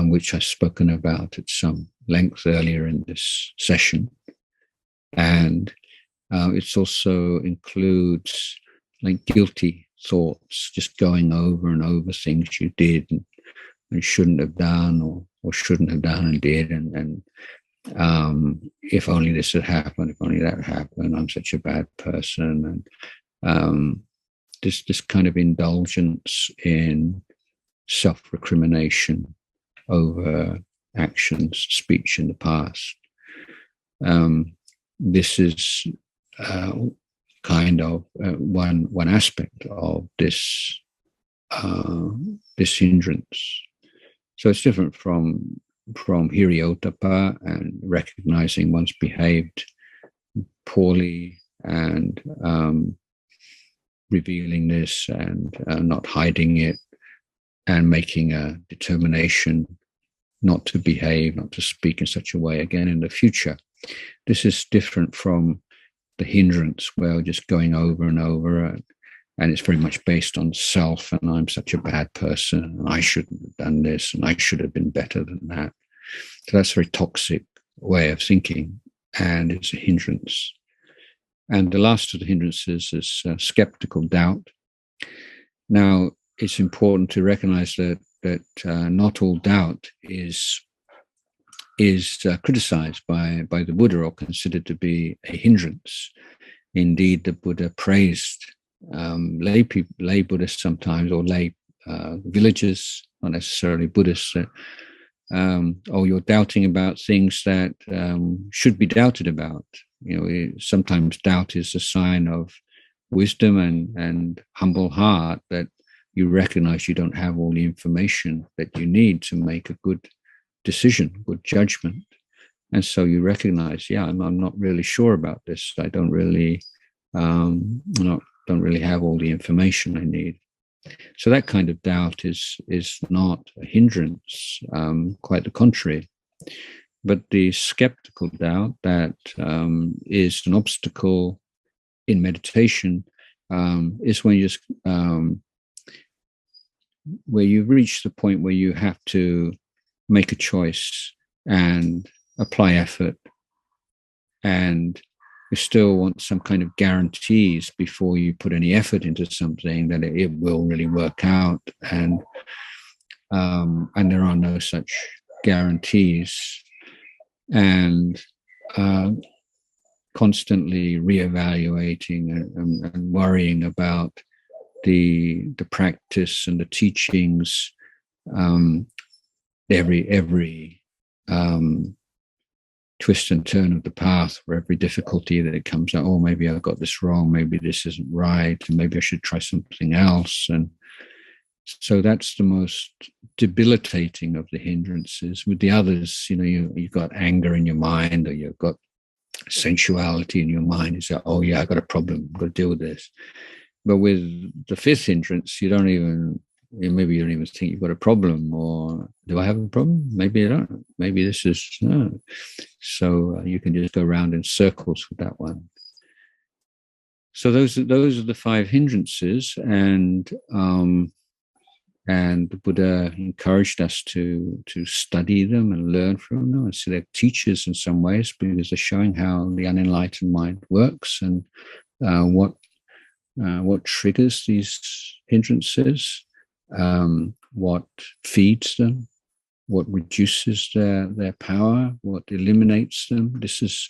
which I've spoken about at some length earlier in this session. And it also includes like guilty thoughts, just going over and over things you did and shouldn't have done or shouldn't have done and did. And if only this had happened, if only that happened, I'm such a bad person. And this kind of indulgence in self-recrimination over actions, speech in the past. This is kind of one aspect of this hindrance. So it's different from hiriotapa and recognizing one's behaved poorly and revealing this and not hiding it and making a determination not to behave, not to speak in such a way again in the future. This is different from the hindrance where we're just going over and over, and it's very much based on self, and I'm such a bad person, and I shouldn't have done this, and I should have been better than that. So that's a very toxic way of thinking, and it's a hindrance. And the last of the hindrances is skeptical doubt. Now, it's important to recognize that not all doubt is criticized by the Buddha or considered to be a hindrance. Indeed, the Buddha praised lay Buddhists sometimes, or lay villagers, not necessarily Buddhists, that you're doubting about things that should be doubted about. You know, sometimes doubt is a sign of wisdom and humble heart, that you recognize you don't have all the information that you need to make a good decision, good judgment. And so you recognize, I'm not really sure about this. I don't really don't really have all the information I need. So that kind of doubt is not a hindrance, quite the contrary. But the skeptical doubt that is an obstacle in meditation is when you just where you reach the point where you have to make a choice and apply effort, and you still want some kind of guarantees before you put any effort into something that it will really work out, and there are no such guarantees, and constantly reevaluating and worrying about the practice and the teachings, every twist and turn of the path, for every difficulty that it comes out, maybe I got this wrong, maybe this isn't right, and maybe I should try something else. And so that's the most debilitating of the hindrances. With the others, you've got anger in your mind, or you've got sensuality in your mind. You say, I got a problem, I've got to deal with this. But with the fifth hindrance, maybe you don't even think you've got a problem, or do I have a problem? Maybe I don't. Maybe this is no. So you can just go around in circles with that one. So those are the five hindrances, and the Buddha encouraged us to study them and learn from them. And so they're teachers in some ways, because they're showing how the unenlightened mind works and what triggers these hindrances. What feeds them, what reduces their power, what eliminates them. This is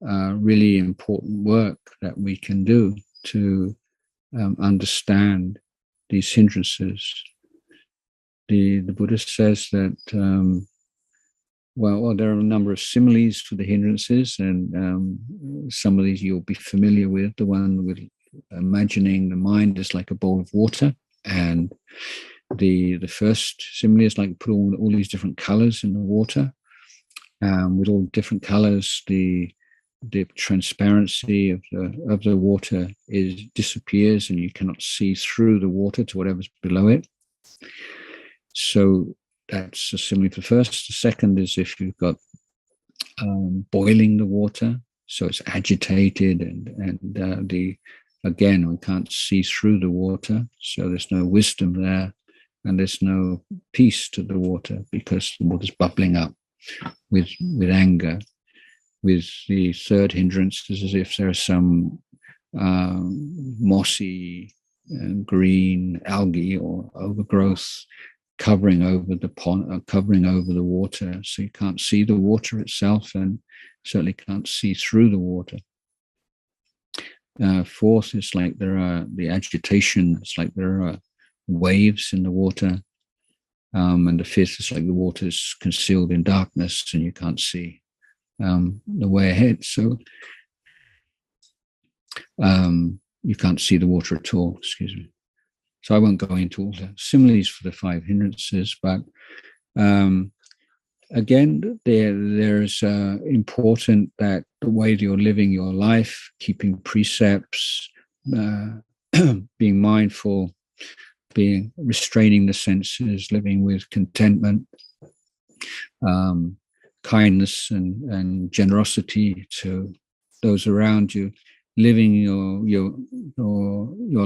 really important work that we can do to understand these hindrances. The Buddha says that, there are a number of similes for the hindrances, and some of these you'll be familiar with. The one with imagining the mind is like a bowl of water. And the first simile is like put all these different colors in the water. With all different colors, the transparency of the water disappears, and you cannot see through the water to whatever's below it. So that's a simile for the first. The second is if you've got boiling the water, so it's agitated, and again, we can't see through the water, so there's no wisdom there, and there's no peace to the water because the water's bubbling up with anger. With the third hindrance, it's as if there's some mossy green algae or overgrowth covering over the pond, covering over the water, so you can't see the water itself, and certainly can't see through the water. Fourth is like there are the agitation. It's like there are waves in the water, and the fifth is like the water is concealed in darkness, and you can't see the way ahead. So you can't see the water at all. Excuse me. So I won't go into all the similes for the five hindrances, but again, there's important that the way that you're living your life, keeping precepts, being mindful, being restraining the senses, living with contentment, kindness and generosity to those around you, living your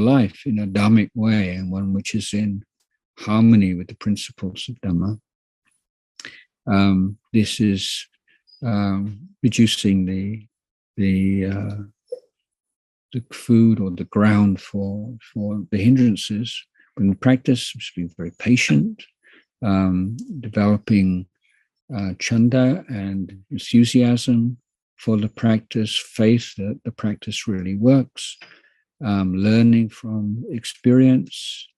life in a dhammic way, and one which is in harmony with the principles of Dhamma. This is reducing the food or the ground for the hindrances. In practice, just being very patient, developing chanda and enthusiasm for the practice, faith that the practice really works, learning from experience,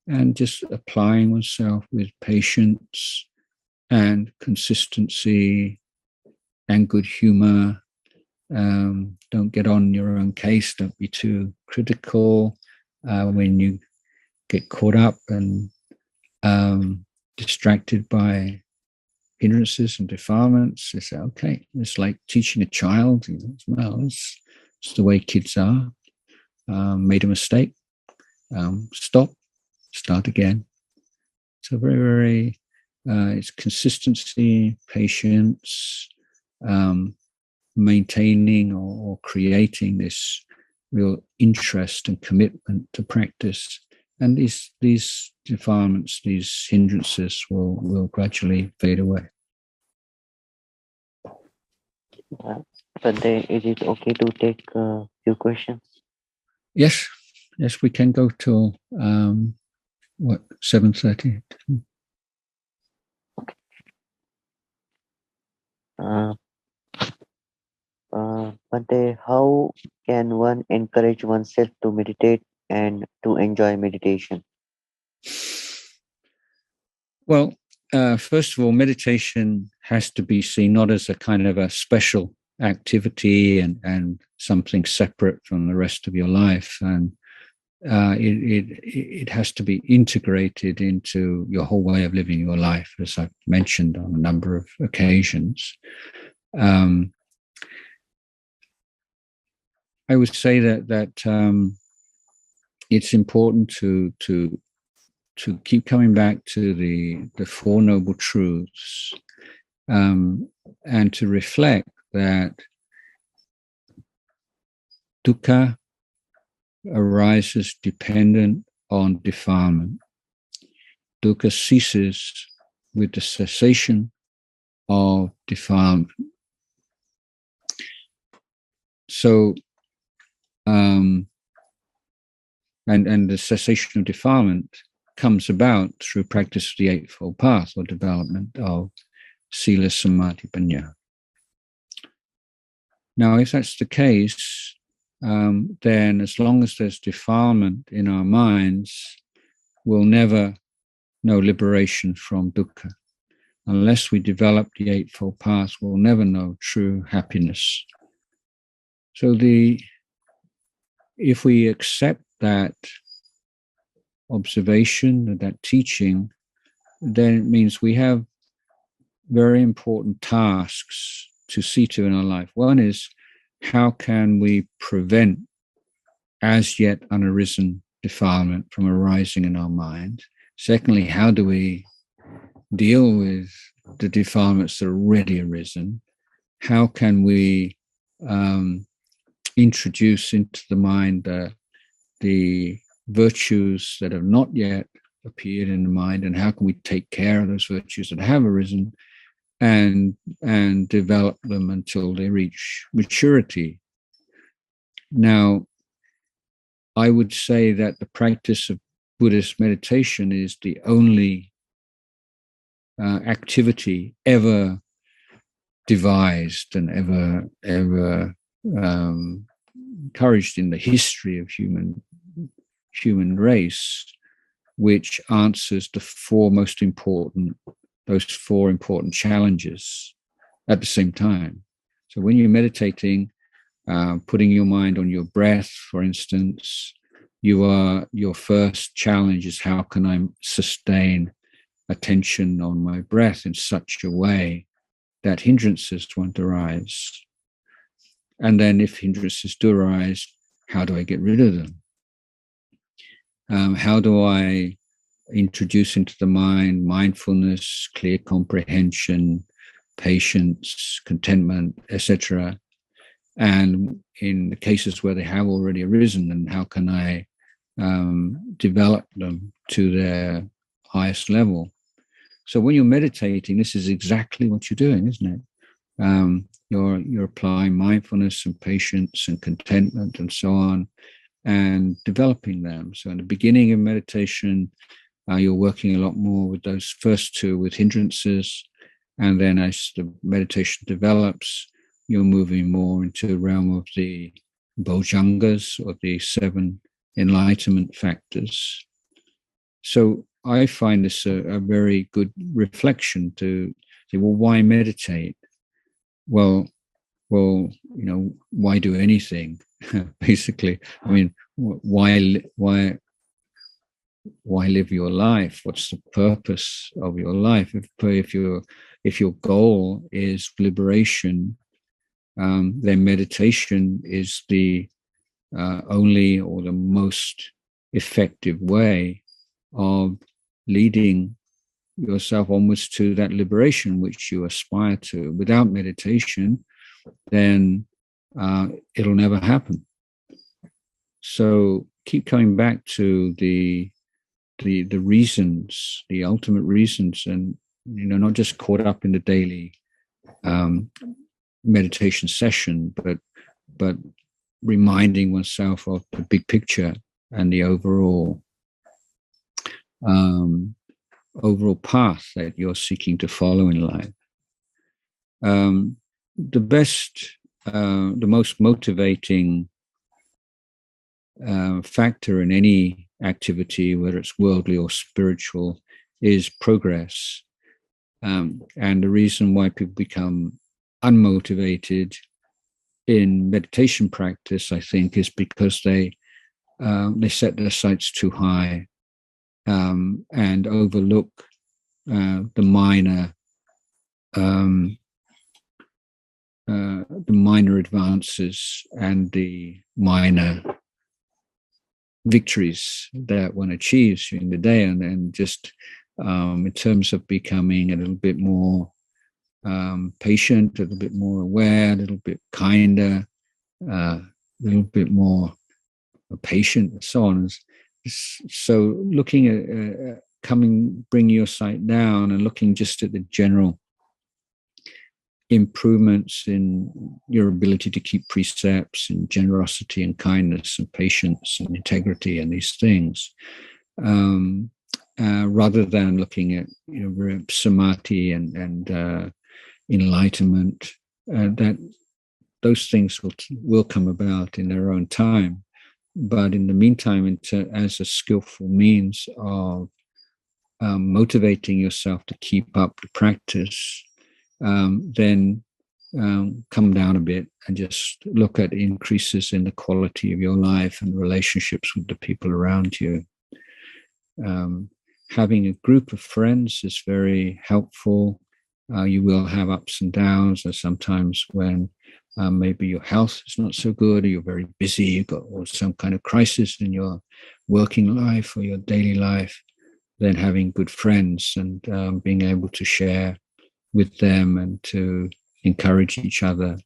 and just applying oneself with patience and consistency and good humor. Don't get on your own case. Don't be too critical when you get caught up and distracted by hindrances and defilements. They say, okay, it's like teaching a child. Well, it's the way kids are. Made a mistake. Stop. Start again. So very, very, it's consistency, patience, maintaining or creating this real interest and commitment to practice. And these defilements, these hindrances will gradually fade away. But is it okay to take a few questions? Yes, we can go till 7:30. Bhante, how can one encourage oneself to meditate and to enjoy meditation? Well, first of all, meditation has to be seen not as a kind of a special activity and something separate from the rest of your life, and it has to be integrated into your whole way of living your life, as I've mentioned on a number of occasions. I would say that it's important to keep coming back to the Four Noble Truths, and to reflect that dukkha arises dependent on defilement. Dukkha ceases with the cessation of defilement. So, and the cessation of defilement comes about through practice of the Eightfold Path, or development of Sila, Samadhi, Panya. Now, if that's the case, then as long as there's defilement in our minds, we'll never know liberation from dukkha. Unless we develop the Eightfold Path, we'll never know true happiness. So if we accept that observation, that teaching, then it means we have very important tasks to see to in our life. One is, how can we prevent as yet unarisen defilement from arising in our mind? Secondly, how do we deal with the defilements that are already arisen? How can we introduce into the mind the virtues that have not yet appeared in the mind, and how can we take care of those virtues that have arisen and develop them until they reach maturity. Now, I would say that the practice of Buddhist meditation is the only activity ever devised and ever encouraged in the history of human race, which answers those four important challenges at the same time. So when you're meditating, putting your mind on your breath, for instance, your first challenge is, how can I sustain attention on my breath in such a way that hindrances won't arise? And then if hindrances do arise, how do I get rid of them? How do I introduce into the mind mindfulness, clear comprehension, patience, contentment, etc.? And in the cases where they have already arisen, then how can I develop them to their highest level? So when you're meditating, this is exactly what you're doing, isn't it? You're applying mindfulness and patience and contentment and so on, and developing them. So in the beginning of meditation, you're working a lot more with those first two, with hindrances, and then as the meditation develops, you're moving more into the realm of the bojjhangas, or the 7 enlightenment factors. So I find this a very good reflection to say, well, why meditate? Well, why do anything? Basically, I mean, why live your life? What's the purpose of your life? If your goal is liberation, then meditation is the only or the most effective way of leading yourself onwards to that liberation which you aspire to. Without meditation, then it'll never happen. So keep coming back to the reasons, the ultimate reasons, and not just caught up in the daily meditation session, but reminding oneself of the big picture and the overall path that you're seeking to follow in life. The most motivating factor in any activity, whether it's worldly or spiritual, is progress. And the reason why people become unmotivated in meditation practice, I think, is because they set their sights too high and overlook the minor advances and the minor victories that one achieves during the day, and then just in terms of becoming a little bit more patient, a little bit more aware, a little bit kinder, a little bit more patient, and so on. So looking at bringing your sight down and looking just at the general improvements in your ability to keep precepts and generosity and kindness and patience and integrity and these things, rather than looking at samadhi and enlightenment, that those things will come about in their own time. But in the meantime, as a skillful means of motivating yourself to keep up the practice, then come down a bit and just look at increases in the quality of your life and relationships with the people around you. Having a group of friends is very helpful. You will have ups and downs, and sometimes when maybe your health is not so good, or you're very busy, you've got some kind of crisis in your working life or your daily life, then having good friends and being able to share with them and to encourage each other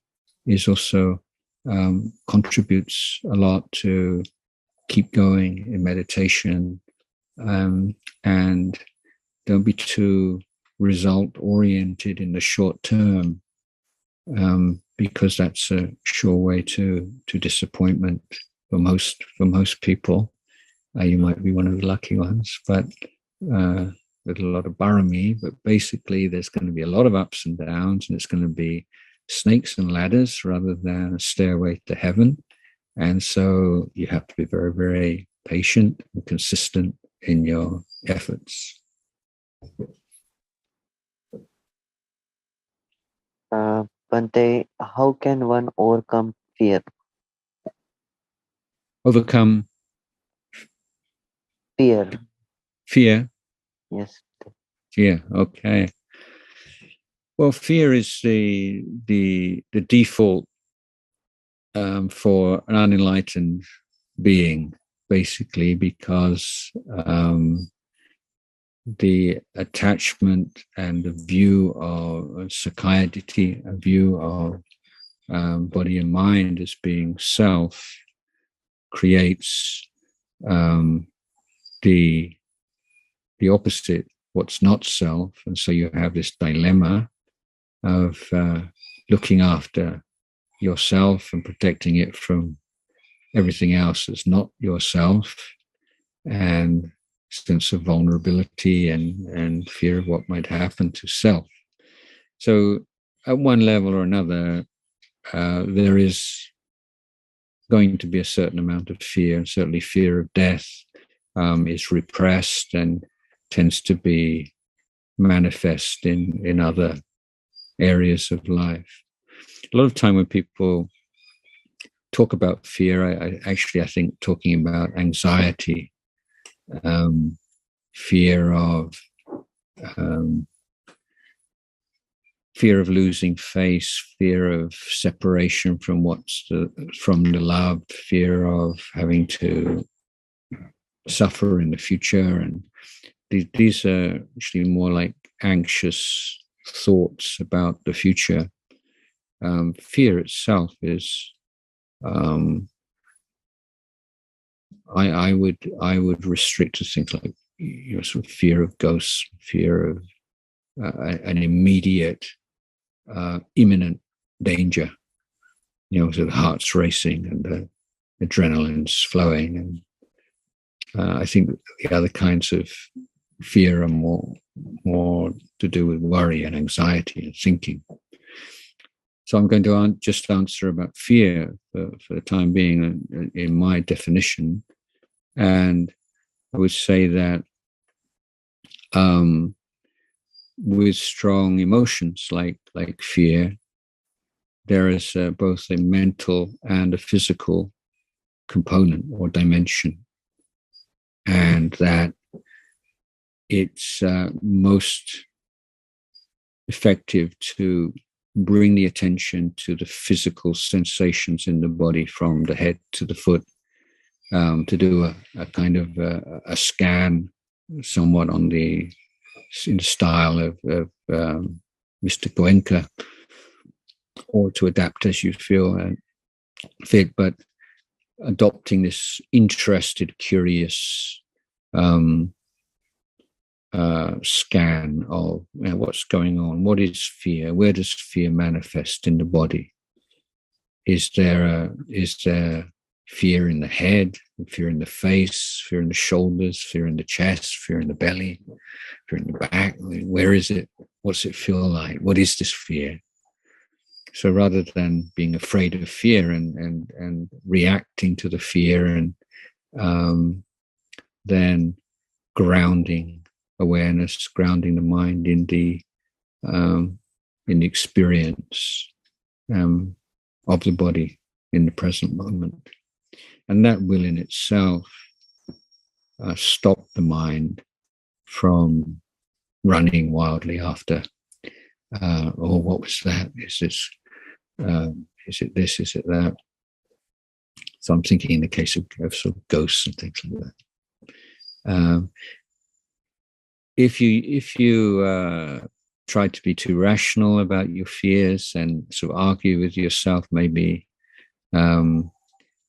is also contributes a lot to keep going in meditation, and don't be too result oriented in the short term, because that's a sure way to disappointment for most people. You might be one of the lucky ones, but with a lot of Pārami, but basically there's going to be a lot of ups and downs, and it's going to be snakes and ladders rather than a stairway to heaven. And so you have to be very, very patient and consistent in your efforts. Bhante, how can one overcome fear? Overcome Fear. fear? Yes. Fear, okay. Well, fear is the default for an unenlightened being, basically, because the attachment and the view of Sammāditthi, a view of body and mind as being self, creates the opposite, what's not self. And so you have this dilemma of looking after yourself and protecting it from everything else that's not yourself, and sense of vulnerability and fear of what might happen to self. So at one level or another, there is going to be a certain amount of fear, and certainly fear of death is repressed and tends to be manifest in other areas of life. A lot of time when people talk about fear, I think talking about anxiety, fear of losing face, fear of separation from from the loved, fear of having to suffer in the future, and these are actually more like anxious thoughts about the future. Fear itself is, I would restrict to things like sort of fear of ghosts, fear of an immediate, imminent danger. So the heart's racing and the adrenaline's flowing, and I think the other kinds of fear are more to do with worry and anxiety and thinking. So I'm going to just answer about fear for the time being in my definition. And I would say that with strong emotions like fear, there is both a mental and a physical component or dimension, and that it's most effective to bring the attention to the physical sensations in the body from the head to the foot, to do a kind of a scan, somewhat in the style of Mr. Goenka, or to adapt as you feel fit, but adopting this interested, curious scan of what's going on. What is fear? Where does fear manifest in the body? Is there fear in the head, fear in the face, fear in the shoulders, fear in the chest, fear in the belly, fear in the back? Where is it? What's it feel like? What is this fear? So rather than being afraid of fear and reacting to the fear, and then grounding awareness, grounding the mind in the experience of the body in the present moment. And that will in itself stop the mind from running wildly after, oh, what was that? Is this, is it this, is it that? So I'm thinking in the case of sort of ghosts and things like that. If you try to be too rational about your fears and sort of argue with yourself, maybe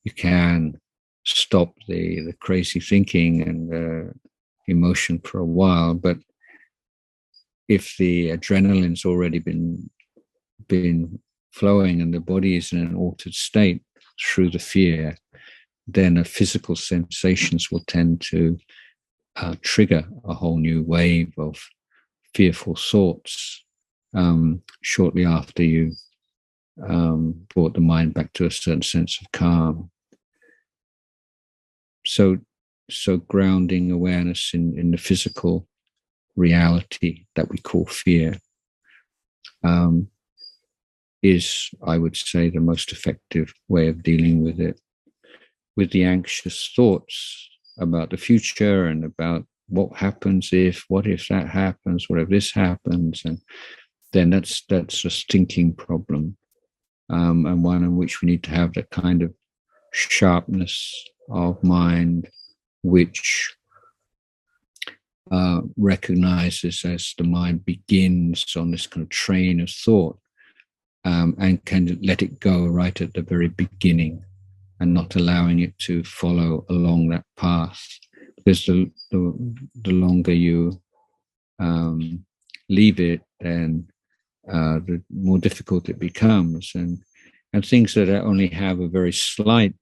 you can stop the crazy thinking and emotion for a while, but if the adrenaline's already been flowing and the body is in an altered state through the fear, then the physical sensations will tend to trigger a whole new wave of fearful thoughts shortly after you brought the mind back to a certain sense of calm. So grounding awareness in the physical reality that we call fear is, I would say, the most effective way of dealing with it. With the anxious thoughts about the future and about what happens if, what if that happens, what if this happens, and then that's a stinking problem, and one in which we need to have that kind of sharpness of mind which recognizes as the mind begins on this kind of train of thought, and can let it go right at the very beginning and not allowing it to follow along that path. Because the longer you leave it, then the more difficult it becomes. And things that only have a very slight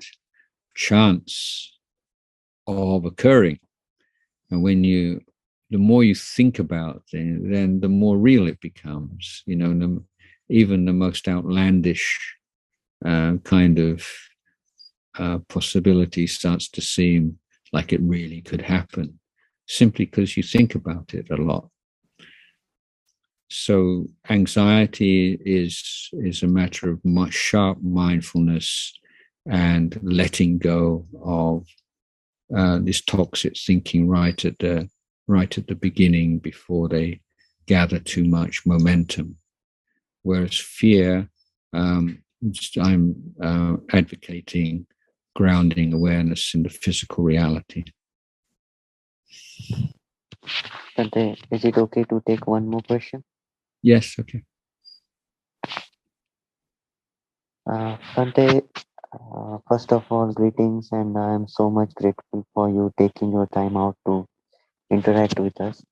chance of occurring. And the more you think about it, then the more real it becomes. You know, even the most outlandish kind of possibility starts to seem like it really could happen, simply because you think about it a lot. So anxiety is a matter of much sharp mindfulness and letting go of this toxic thinking right at the beginning before they gather too much momentum. Whereas fear, I'm advocating grounding awareness in the physical reality. Bhante, is it okay to take one more question? Yes, okay. Bhante, first of all, greetings, and I am so much grateful for you taking your time out to interact with us.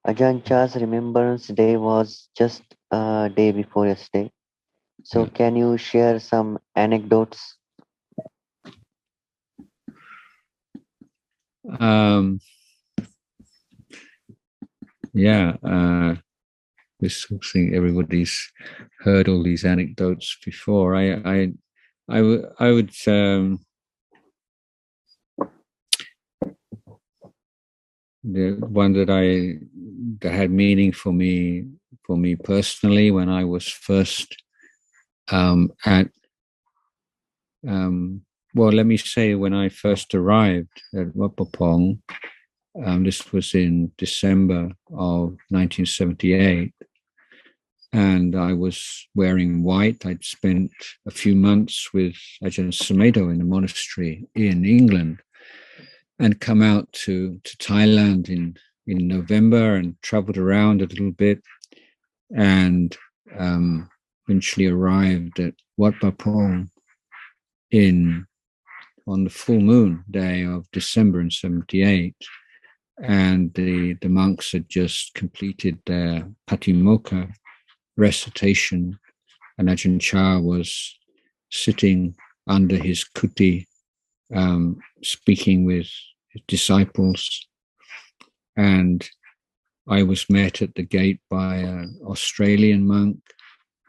Ajahn Chah's Remembrance Day was just a day before yesterday. So can you share some anecdotes? This thing, everybody's heard all these anecdotes before. I would the one that had meaning for me personally when I was first let me say when I first arrived at Wat Pah Pong. This was in December of 1978, and I was wearing white. I'd spent a few months with Ajahn Sumedho in a monastery in England, and come out to Thailand in November and traveled around a little bit, and eventually arrived at Wat Pah Pong on the full moon day of December in 78. And the monks had just completed their Patimokkha recitation, and Ajahn Chah was sitting under his kuti, speaking with his disciples. And I was met at the gate by an Australian monk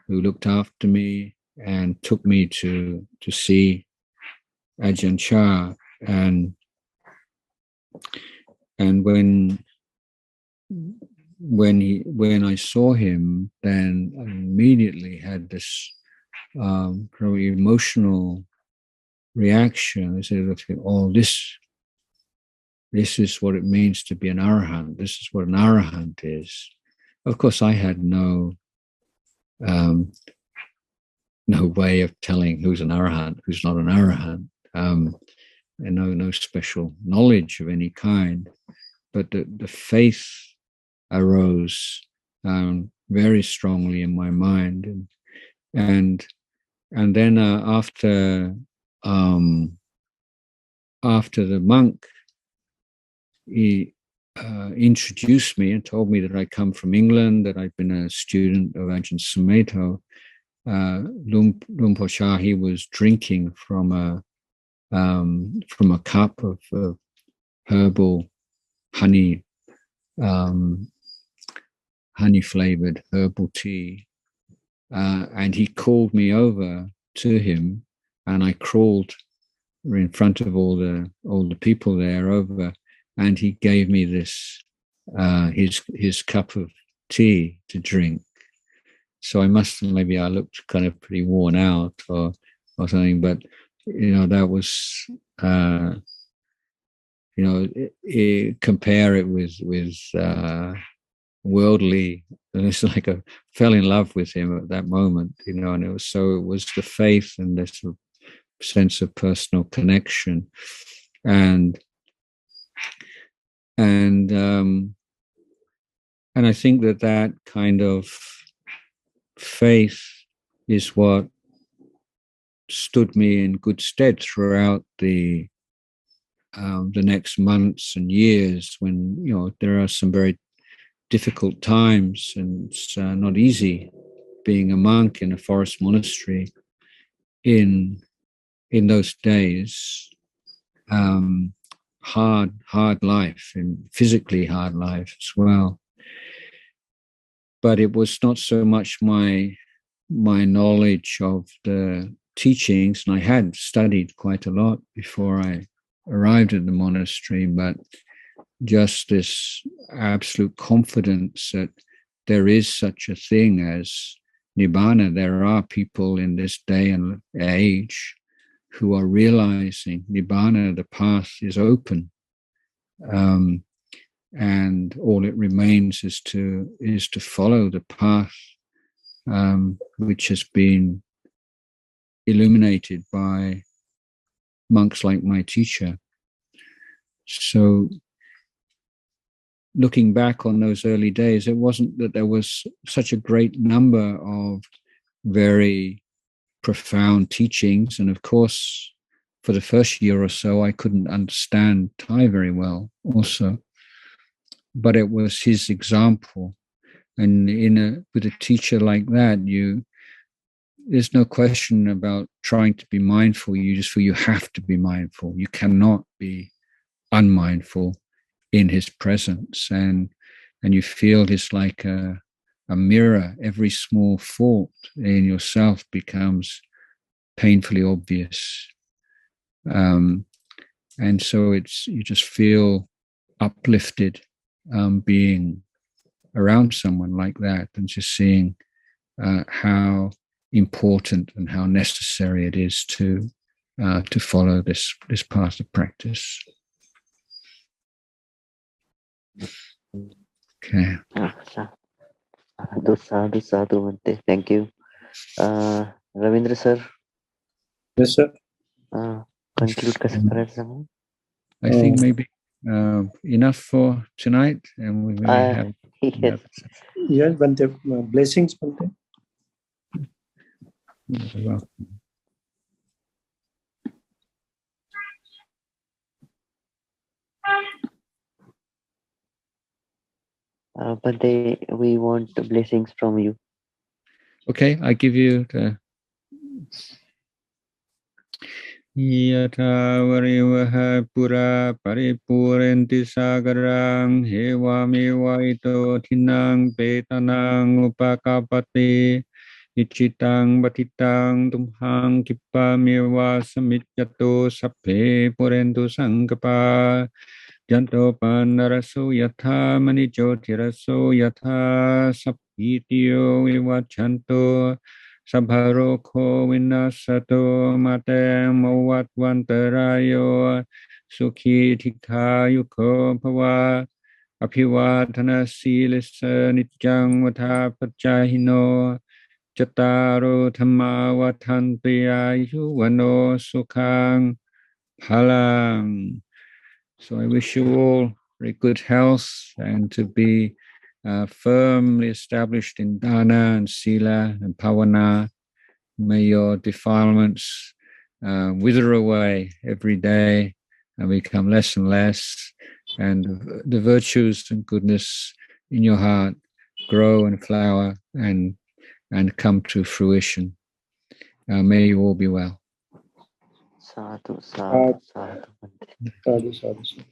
who looked after me and took me to see Ajahn Chah. And when I saw him, then I immediately had this very emotional reaction. I said, "Oh, this is what it means to be an arahant. This is what an arahant is." Of course, I had no way of telling who's an arahant, who's not an arahant, and no special knowledge of any kind. But the faith arose very strongly in my mind, and And then after the monk, he introduced me and told me that I come from England, that I'd been a student of Ajahn Sumedho. Lumpur Chah, he was drinking from a cup of herbal honey flavored herbal tea, and he called me over to him, and I crawled in front of all the people there over, and he gave me this his cup of tea to drink. So maybe I looked kind of pretty worn out or something, but that was compare it with worldly, and it's like I fell in love with him at that moment, and it was the faith and this sort of sense of personal connection, and I think that kind of faith is what stood me in good stead throughout the next months and years, when there are some very difficult times, and it's not easy being a monk in a forest monastery in those days. Hard life, and physically hard life as well. But it was not so much my knowledge of the teachings, and I had studied quite a lot before I arrived at the monastery, but just this absolute confidence that there is such a thing as Nibbana. There are people in this day and age who are realizing Nibbana, the path is open, and all it remains is to follow the path which has been illuminated by monks like my teacher. So looking back on those early days, it wasn't that there was such a great number of very profound teachings, and of course for the first year or so I couldn't understand Thai very well also, but it was his example, and with a teacher like that, there's no question about trying to be mindful. You just feel you have to be mindful. You cannot be unmindful in his presence, and you feel it's like a mirror. Every small fault in yourself becomes painfully obvious, and so you just feel uplifted being around someone like that, and just seeing how important and how necessary it is to follow this path of practice. Okay. Sadhu, Bhante. Thank you. Ravindra sir. Yes, sir. Conclude Kasparad. I think maybe enough for tonight, and we may have. Yes. Yes, Bhante. Blessings, Bhante. You're welcome. Bhante, we want the blessings from you. Okay, I give you the Yatha varivaha pura paripurenti sagarang hevami vaito thinang petanang upakapati ichitang batitang tumhang kipamiwa samicyato sapphe purentu sankapa janto panaraso yatha manichotiraso yatha sappitiyo vivachanto Sabharokho vinasato mate mawatwantarayo sukhi tikhayuko bhava abhivatana silisa nityang vatapachahino Chataro dhamma vatantiyayu vano sukhang phalang. So I wish you all very good health and to be firmly established in dana and sila and pavana, May your defilements wither away every day and become less and less, and the virtues and goodness in your heart grow and flower and come to fruition. May you all be well. Sadhu, sadhu, sadhu. Sadhu, sadhu, sadhu.